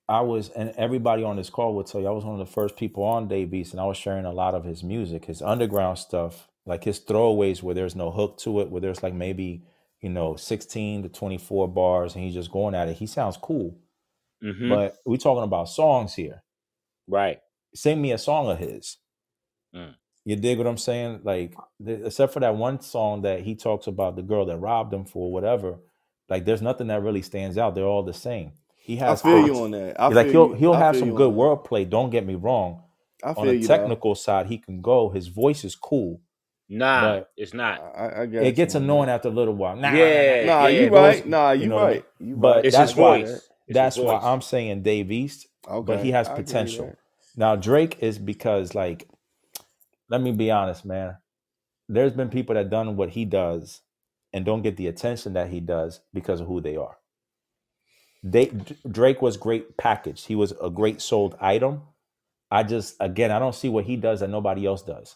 I was, and everybody on this call would tell you, I was one of the first people on Dave East, and I was sharing a lot of his music, his underground stuff, like his throwaways where there's no hook to it, where there's like maybe 16 to 24 bars, and he's just going at it. He sounds cool, but we're talking about songs here. Right. Sing me a song of his. You dig what I'm saying? Like, except for that one song that he talks about the girl that robbed him for whatever. Like, there's nothing that really stands out. They're all the same. He has. I feel you on that. He'll have some good wordplay. Don't get me wrong. On a technical side, he can go. His voice is cool. Nah, it's not. I guess it gets annoying after a little while. You right. You right. But it's his voice. That's why I'm saying Dave East. Okay, but he has potential. Now Drake is because, like, let me be honest, man. There's been people that done what he does and don't get the attention that he does because of who they are. Drake was great packaged. He was a great sold item. I don't see what he does that nobody else does.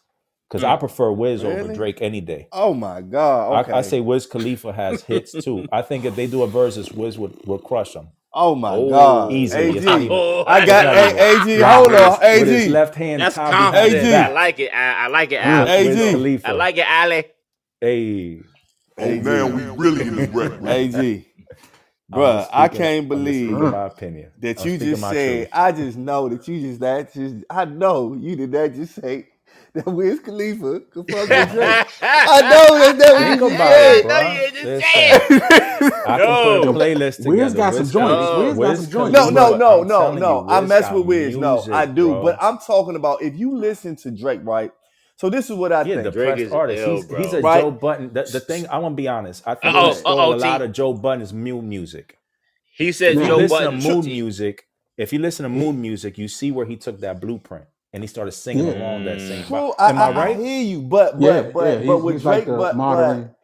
Because I prefer Wiz over Drake any day. Oh my God. Okay. I say Wiz Khalifa has hits too. I think if they do a versus, Wiz would crush them. Oh my God. Easily. AG. I got AG. Hold on. AG. With his left hand. That's confident. I like it. I like it, Ali. AG. I like it, Ali. Hey. Oh, now we really in the rec room. AG. Bruh, I can't believe my opinion. that you just said, I just know that you I know you did not just say that Wiz Khalifa could fuck with Drake. I know that's what you said. I can put a playlist together. Wiz got some joints. Wiz got some joints. No. I mess with Wiz. No, I do. Bro. But I'm talking about if you listen to Drake, right? So this is what I think. Depressed artist. He's a right? Joe Budden. The thing, I want to be honest. I think he stole a lot of Joe Budden's mood music. He said Joe Budden. Mood music. If you listen to mood music, you see where he took that blueprint and he started singing along that same. True, Am I right? I hear you, but with Drake, like modern.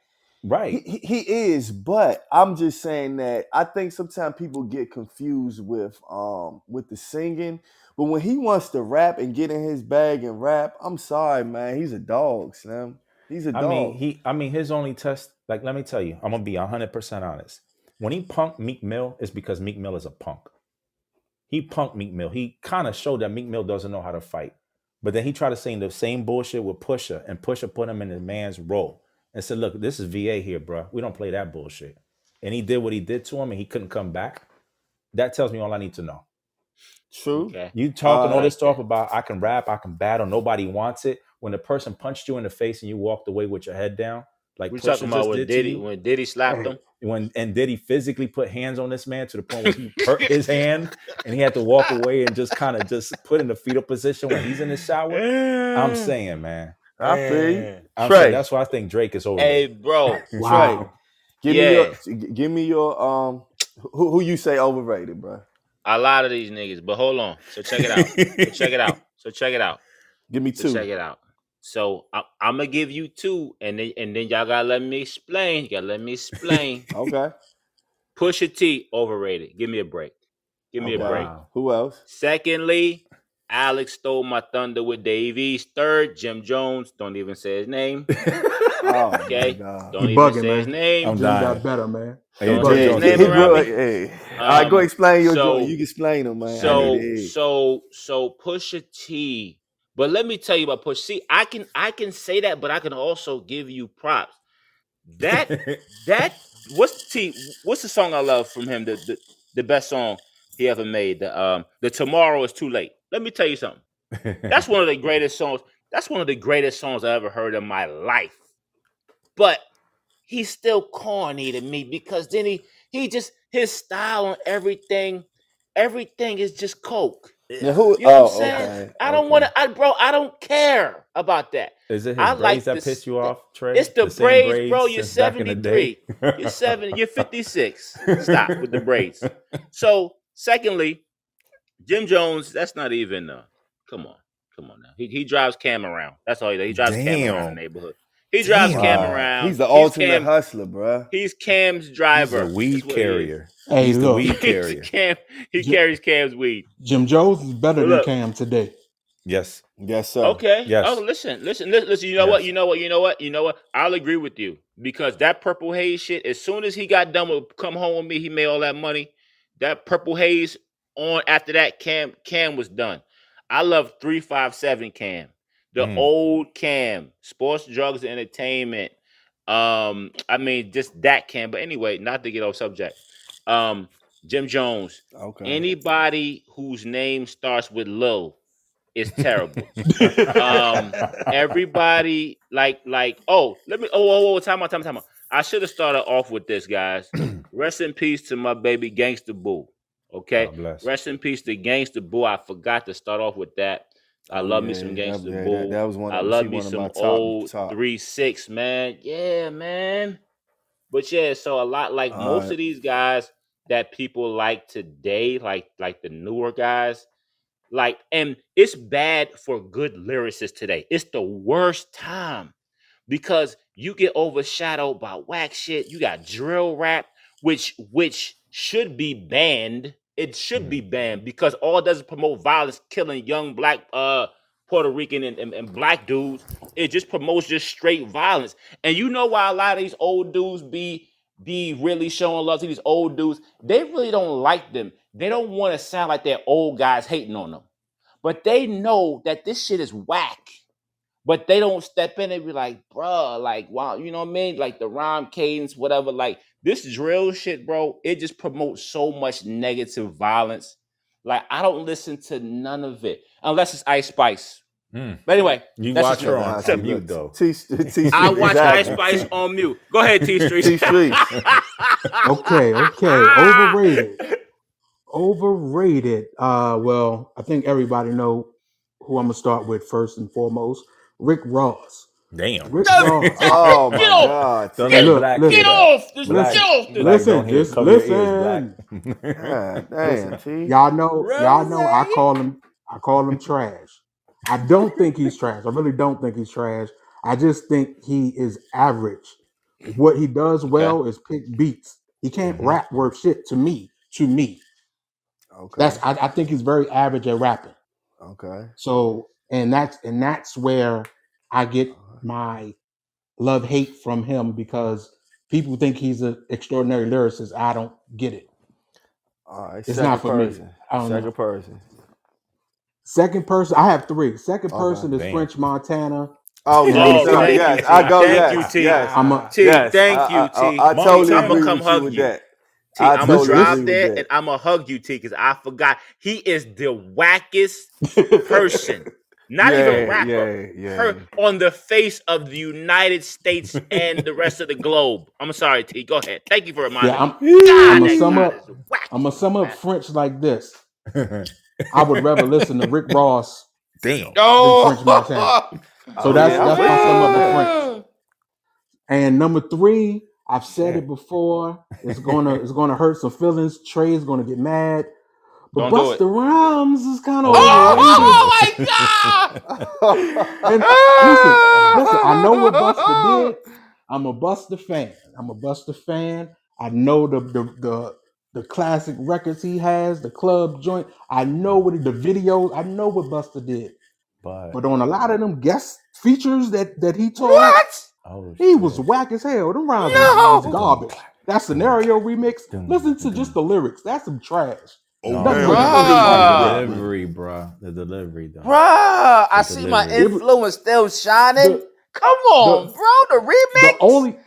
Right. He is, but I'm just saying that I think sometimes people get confused with the singing. But when he wants to rap and get in his bag and rap, I'm sorry, man. He's a dog, Slim. He's a dog. I mean, his only test, like, let me tell you, I'm gonna be 100% honest. When he punked Meek Mill, it's because Meek Mill is a punk. He punked Meek Mill. He kind of showed that Meek Mill doesn't know how to fight. But then he tried to say the same bullshit with Pusha, and Pusha put him in his man's role and said, look, this is VA here, bro. We don't play that bullshit. And he did what he did to him, and he couldn't come back. That tells me all I need to know. True. Okay. You talking all this stuff about I can rap, I can battle, nobody wants it. When the person punched you in the face and you walked away with your head down, like We Pusha talking about just when Diddy slapped him. and Diddy physically put hands on this man to the point where he hurt his hand and he had to walk away and just kind of just put in the fetal position when he's in the shower. I'm saying, man. I feel you. Saying, that's why I think Drake is over. Hey, bro. Wow. Trey, give me your who you say overrated, bro? A lot of these niggas, but hold on. So check it out. check it out. Give me two. Check it out. So I'm gonna give you two, and then y'all gotta let me explain. You gotta let me explain. Okay. Pusha T overrated. Give me a break. Give me a break. Who else? Secondly, Alex stole my thunder with Dave East. Third, Jim Jones. Don't even say his name. Oh Okay. my God. Don't He even bugging, say his man. name. I'm Jim dying. got better, man. Hey, Don't Jim say his Jones name is around me. Hey. All right, go explain your joint. You can explain them, man. So Pusha T. But let me tell you about Pusha T. I can say that, but I can also give you props. That what's the song I love from him? The best song he ever made. The Tomorrow Is Too Late. Let me tell you something. That's one of the greatest songs. That's one of the greatest songs I ever heard in my life. But he's still corny to me because then he just his style and everything is just coke. Now, who? You know what I'm saying? Okay. I don't want to, I don't care about that. Is it his I braids like that this- piss you off, Trey? It's the same braids, bro. You're since back in the 73. day? You're 56. Stop with the braids. So, secondly, Jim Jones, that's not even come on now. He drives Cam around. That's all he does. He drives Cam around the neighborhood. He drives Cam around. He's the ultimate hustler, bro. He's Cam's driver. He's a weed carrier. Hey, He's the look, weed carrier. He carries Cam's weed. Jim Jones is better than Look. Cam today. Yes. Yes, sir. Okay. Yes. Oh, listen. You know what? You know what? I'll agree with you because that Purple Haze shit. As soon as he got done with Come Home With Me, he made all that money. That Purple Haze on after that, Cam was done. I love 357 Cam, the old Cam, sports, drugs, and entertainment. I mean, just that Cam. But anyway, not to get off subject. Jim Jones. Okay. Anybody whose name starts with Lil is terrible. Everybody like let me time out. I should have started off with this, guys. Rest in peace to my baby Gangsta Boo. Okay. God bless. Rest in peace to Gangsta Boo. I forgot to start off with that. I love me some Gangsta Boo. That was one. I love me some old 3-6, man. Yeah, man. But yeah, so a lot like most of these guys that people like today, like the newer guys, like, and it's bad for good lyricists today. It's the worst time because you get overshadowed by whack shit. You got drill rap, which should be banned. It should be banned because all it does is promote violence, killing young black Puerto Rican and black dudes. It just promotes just straight violence. And you know why a lot of these old dudes be really showing love to these old dudes? They really don't like them. They don't want to sound like they're old guys hating on them. But they know that this shit is whack. But they don't step in and be like, bruh, like, wow, you know what I mean? Like the rhyme cadence, whatever. Like this drill shit, bro, it just promotes so much negative violence. Like I don't listen to none of it unless it's Ice Spice. But anyway, You that's watch just her me. on mute though. I watch Ice Spice on mute. Go ahead, T Street. Okay. Overrated. Well, I think everybody know who I'm gonna start with first and foremost. Rick Ross. Damn. Rick Ross. Oh my God! Don't Hey, let look, black listen. Get do that. off this. Black. Get off this. Black, don't hear- Listen. cover your ears, black. God damn, T. Y'all know. I call him trash. I don't think he's trash. I really don't think he's trash. I just think he is average. What he does well is pick beats. He can't rap worth shit to me. Okay. I think he's very average at rapping. Okay. So and that's where I get my love-hate from him because people think he's an extraordinary lyricist. I don't get it. All right. It's not for me. I don't know. Second person. Second person, I have three. Second person is damn. French Montana. Oh, Oh, no, thank yes. you, T. I go, Thank yes. you, T. Yes. T, Yes. thank you, T. I totally I'ma agree come with hug you with you. that. T, I I'm totally gonna drive agree with there that. and I'm gonna hug you, T, because I forgot he is the wackest person. Not even rapper. On the face of the United States and the rest of the globe. I'm sorry, T. Go ahead. Thank you for reminding me. I'm that gonna guy is whack. sum up French like this. I would rather listen to Rick Ross Damn. than French Montana. So that's my sum up of French. And number three, I've said it before. It's gonna hurt some feelings. Trey's gonna get mad. But Don't do Busta Rhymes is kind of Oh my God! And listen, I know what Busta did. I'm a Busta fan. I know the the classic records he has, the club joint. I know what the videos. I know what Busta did, but on a lot of them guest features that he told, he was whack as hell. Them rhymes was garbage. That Scenario remix. Listen to just the lyrics. That's some trash. Oh, Nothing damn. but The delivery, bro. The delivery, though. Bruh, I The see my delivery. influence still shining. Come on, bro. The remix.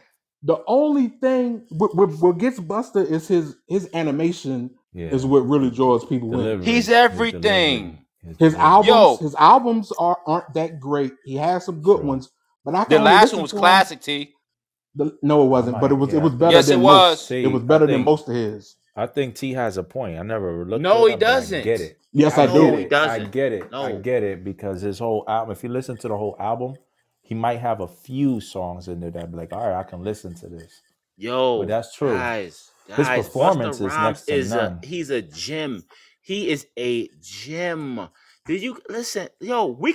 The only thing what gets Busta is his animation is what really draws people in. Delivery. He's His everything. delivery. His Yo. albums aren't that great. He has some good True. ones, but I can The only last listen one was to him. classic, T. No, it wasn't. But it was better Yes, than it most. was. See, It was better I than think- most of his. I think T has a point. I never looked. No, it he up, but I doesn't. get it. Yes, I No, do. he doesn't. I get it. No. I get it because his whole album. If you listen to the whole album, he might have a few songs in there that be like, all right, I can listen to this. Yo, But that's true. Guys, His performance Busta is Rhymes next to none. he's a gem. He is a gem. Did you listen? We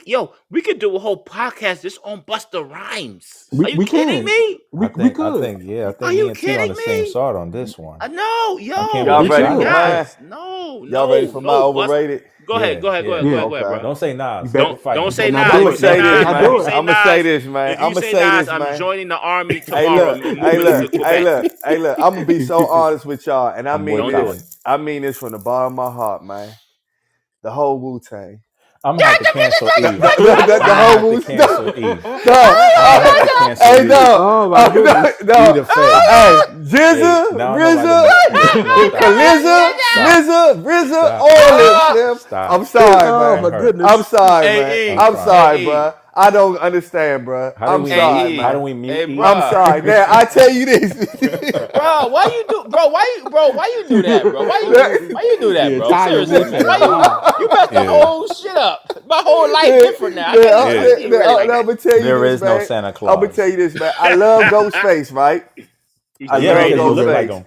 could do a whole podcast just on Busta Rhymes. Are you We kidding can. me? We I think, could. I think Are me you and T on the kidding same me? side on this one. No, can't Y'all believe ready that. for mine? No, Y'all ready for my overrated? Go ahead, go ahead. Yeah. Okay. Don't say Nas. You Don't fight. Don't say Now Nas. do I'm it. gonna say this, Now man. do it. I'm gonna say this, man. If you I'm gonna say say Nas, this, I'm man. joining the army Hey, tomorrow. look, moving hey, to look, Quebec. hey, look. I'm gonna be so honest with y'all, and I I'm mean with Don't do this. it. I mean this from the bottom of my heart, man. The whole Wu-Tang. I'm gonna have to cancel Eve. The I'm whole gonna have to cancel Eve. No. I'm gonna have to cancel Hey, Eve. no. Oh my goodness. No. Be the face. Hey, Jizza, Hey, now RZA, RZA, Stop. all this. Stop. I'm sorry, Oh man. my goodness. I'm sorry, Hey, man. hey, I'm sorry, hey, bro. I don't understand, bro. How do I'm we sorry, meet? man. How do we meet? Hey, Eve? bro. I'm sorry. Now I tell you this. Bro, why you do that, bro? Why you do that, Yeah, bro? tired of Seriously, man. listening. Why you messed the Yeah. whole shit up? My whole life different now. I can't I'm even see you really like gonna that. tell you There this, is no man. Santa I'm gonna Claus. tell you this, man. I love Ghostface, right? I Yeah, love because you look like Ghostface.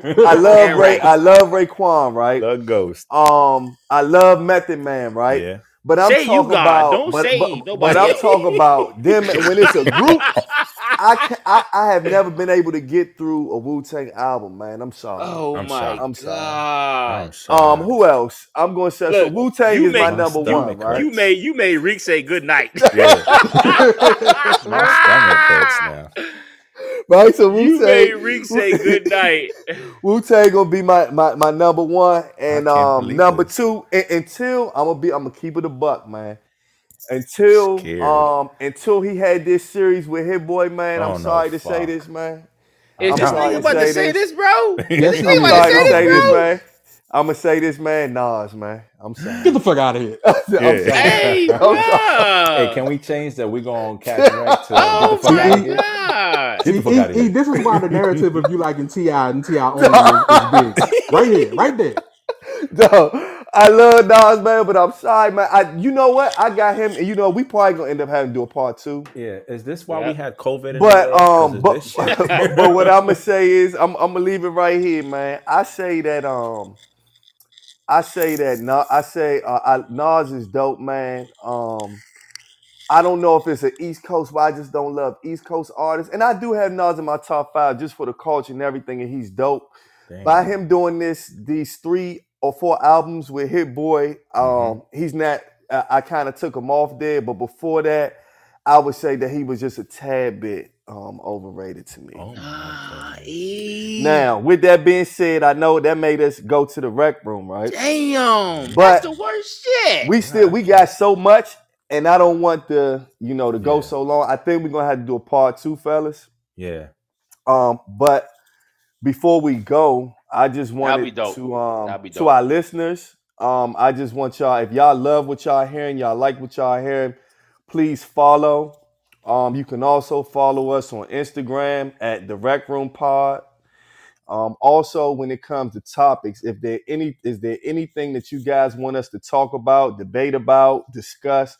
him. I love Raekwon, right? The ghost. I love Method Man, right? Yeah. But I'm Say you talking God. about, Don't say but nobody I'm else. talking about them when it's a group. I have never been able to get through a Wu-Tang album, man. I'm sorry. Oh I'm my sorry. I'm sorry. God. I'm sorry. Who else? I'm gonna say so. Look, Wu-Tang you is my make- number My one, stomach right? hurts. You made Reek say good night. Yeah. My stomach hurts now. Right, so You made Wu-Tang, Reek say good night. Wu-Tang gonna be my number one, and I can't believe number this. two until I'm gonna keep it a buck, man. Until Scared. he had this series with Hit Boy, man. Oh, I'm no, sorry to say fuck. this, man. Is I'm this sorry nigga to about to say say this. this, bro? Yes, This he nigga is. I'm about sorry to to say say this, this, bro? man. I'm gonna say this, man. Nas, man. I'm sorry. Get the fuck out of here. I'm sorry. Hey, I'm sorry. Hey, can we change that? We're going to catch Rank to get Oh the fuck out my of here. God. Get the fuck out of here. This is why the narrative of you liking T.I. and T.I. only is big. Right here, right there. No, I love Nas, man, but I'm sorry, man. You know what? I got him, and you know we probably gonna end up having to do a part two. Yeah, is this why Yeah. we had COVID? In But the way? 'Cause of this shit? but what I'm gonna say is I'm gonna leave it right here, man. I say that Nas is dope, man. I don't know if it's an East Coast, but I just don't love East Coast artists, and I do have Nas in my top 5 just for the culture and everything, and he's dope. Damn. By him doing these 3 or 4 albums with Hit Boy, he's not. I kind of took him off there, but before that, I would say that he was just a tad bit overrated to me. Oh my God. Now, with that being said, I know that made us go to the rec room, right? Damn. But That's the worst shit. We got so much, and I don't want to go Yeah. so long. I think we're gonna have to do a part 2, fellas. Yeah. But before we go, I just wanted be dope. That'd be to dope. our listeners. I just want y'all, if y'all love what y'all hearing, y'all like what y'all hearing, please follow. You can also follow us on Instagram at the Rec Room Pod. Also, when it comes to topics, is there anything that you guys want us to talk about, debate about, discuss?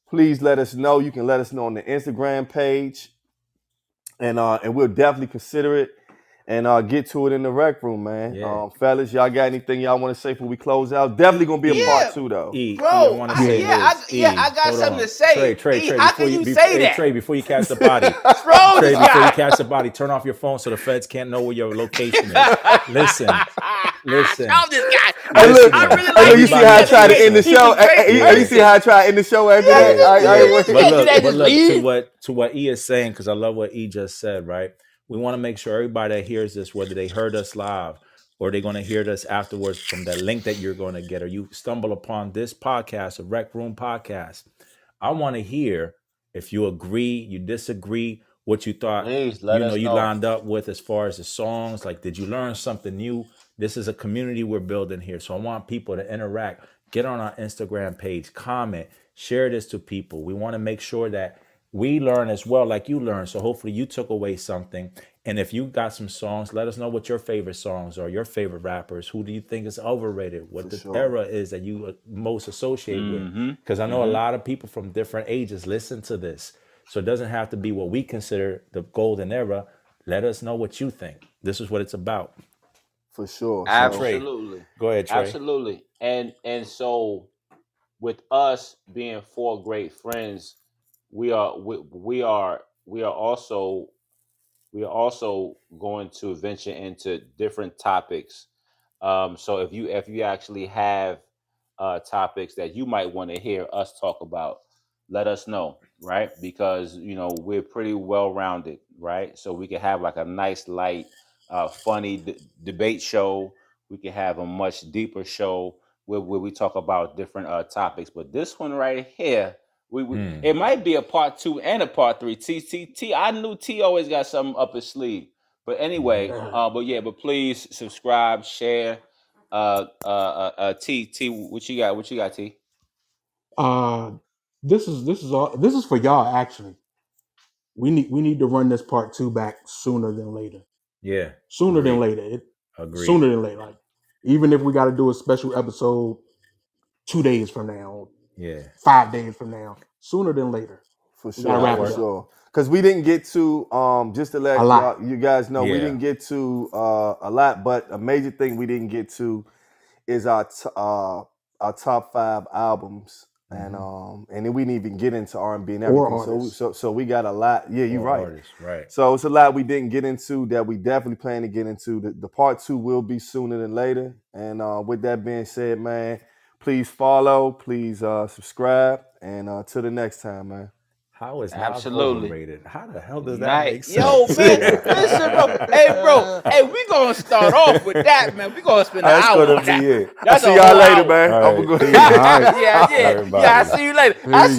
Please let us know. You can let us know on the Instagram page, and we'll definitely consider it. and get to it in the rec room, man. Yeah. Fellas, y'all got anything y'all want to say before we close out? Definitely gonna be a part 2 though. I want to say I got something to say. Trey, how can you say that? Trey, before you catch the body, before you catch the body, turn off your phone so the feds can't know where your location is. Listen. Tell this guy. Hey, look, I really like you see how I tried to end the show? You see how I tried to end the show after that? But look, to what E is saying, because I love what E just said, right? We want to make sure everybody that hears this, whether they heard us live or they're going to hear this afterwards from the link that you're going to get, or you stumble upon this podcast, a Rec Room podcast. I want to hear if you agree, you disagree, what you thought, Please let us you know. lined up with as far as the songs. Like, did you learn something new? This is a community we're building here. So I want people to interact, get on our Instagram page, comment, share this to people. We want to make sure that we learn as well, like you learned. So hopefully you took away something. And if you got some songs, let us know what your favorite songs are, your favorite rappers. Who do you think is overrated? What era is that you most associate with? Because I know a lot of people from different ages listen to this. So it doesn't have to be what we consider the golden era. Let us know what you think. This is what it's about. For sure. Absolutely. Go ahead, Trey. Absolutely. And so with us being 4 great friends, we are also going to venture into different topics. So if you actually have topics that you might want to hear us talk about, let us know, right? Because we're pretty well rounded, right? So we can have like a nice light, funny debate show. We can have a much deeper show where we talk about different topics. But this one right here, it might be a part 2 and a part 3. T. I knew T always got something up his sleeve. But anyway, but please subscribe, share. T, what you got? What you got, T? This is for y'all. Actually, we need to run this part 2 back sooner than later. Yeah, sooner than later. Agreed. Sooner than later. Like, even if we got to do a special episode 2 days from now, 5 days from now, sooner than later. For sure. Because we didn't get to just to let you guys know, we didn't get to a lot, but a major thing we didn't get to is our top 5 albums. And then we didn't even get into R&B and everything. So we got a lot. Yeah, you're right. Artists, right. So it's a lot we didn't get into that we definitely plan to get into. The part 2 will be sooner than later. And with that being said, man, please follow, please subscribe, and till the next time, man. How is Absolutely overrated? How the hell does that make sense? Yo, man, listen, bro. Hey, we gonna start off with that, man. We gonna spend an hour on that. I'll see y'all later, man. Right. I'm gonna go. Yeah. I see you later.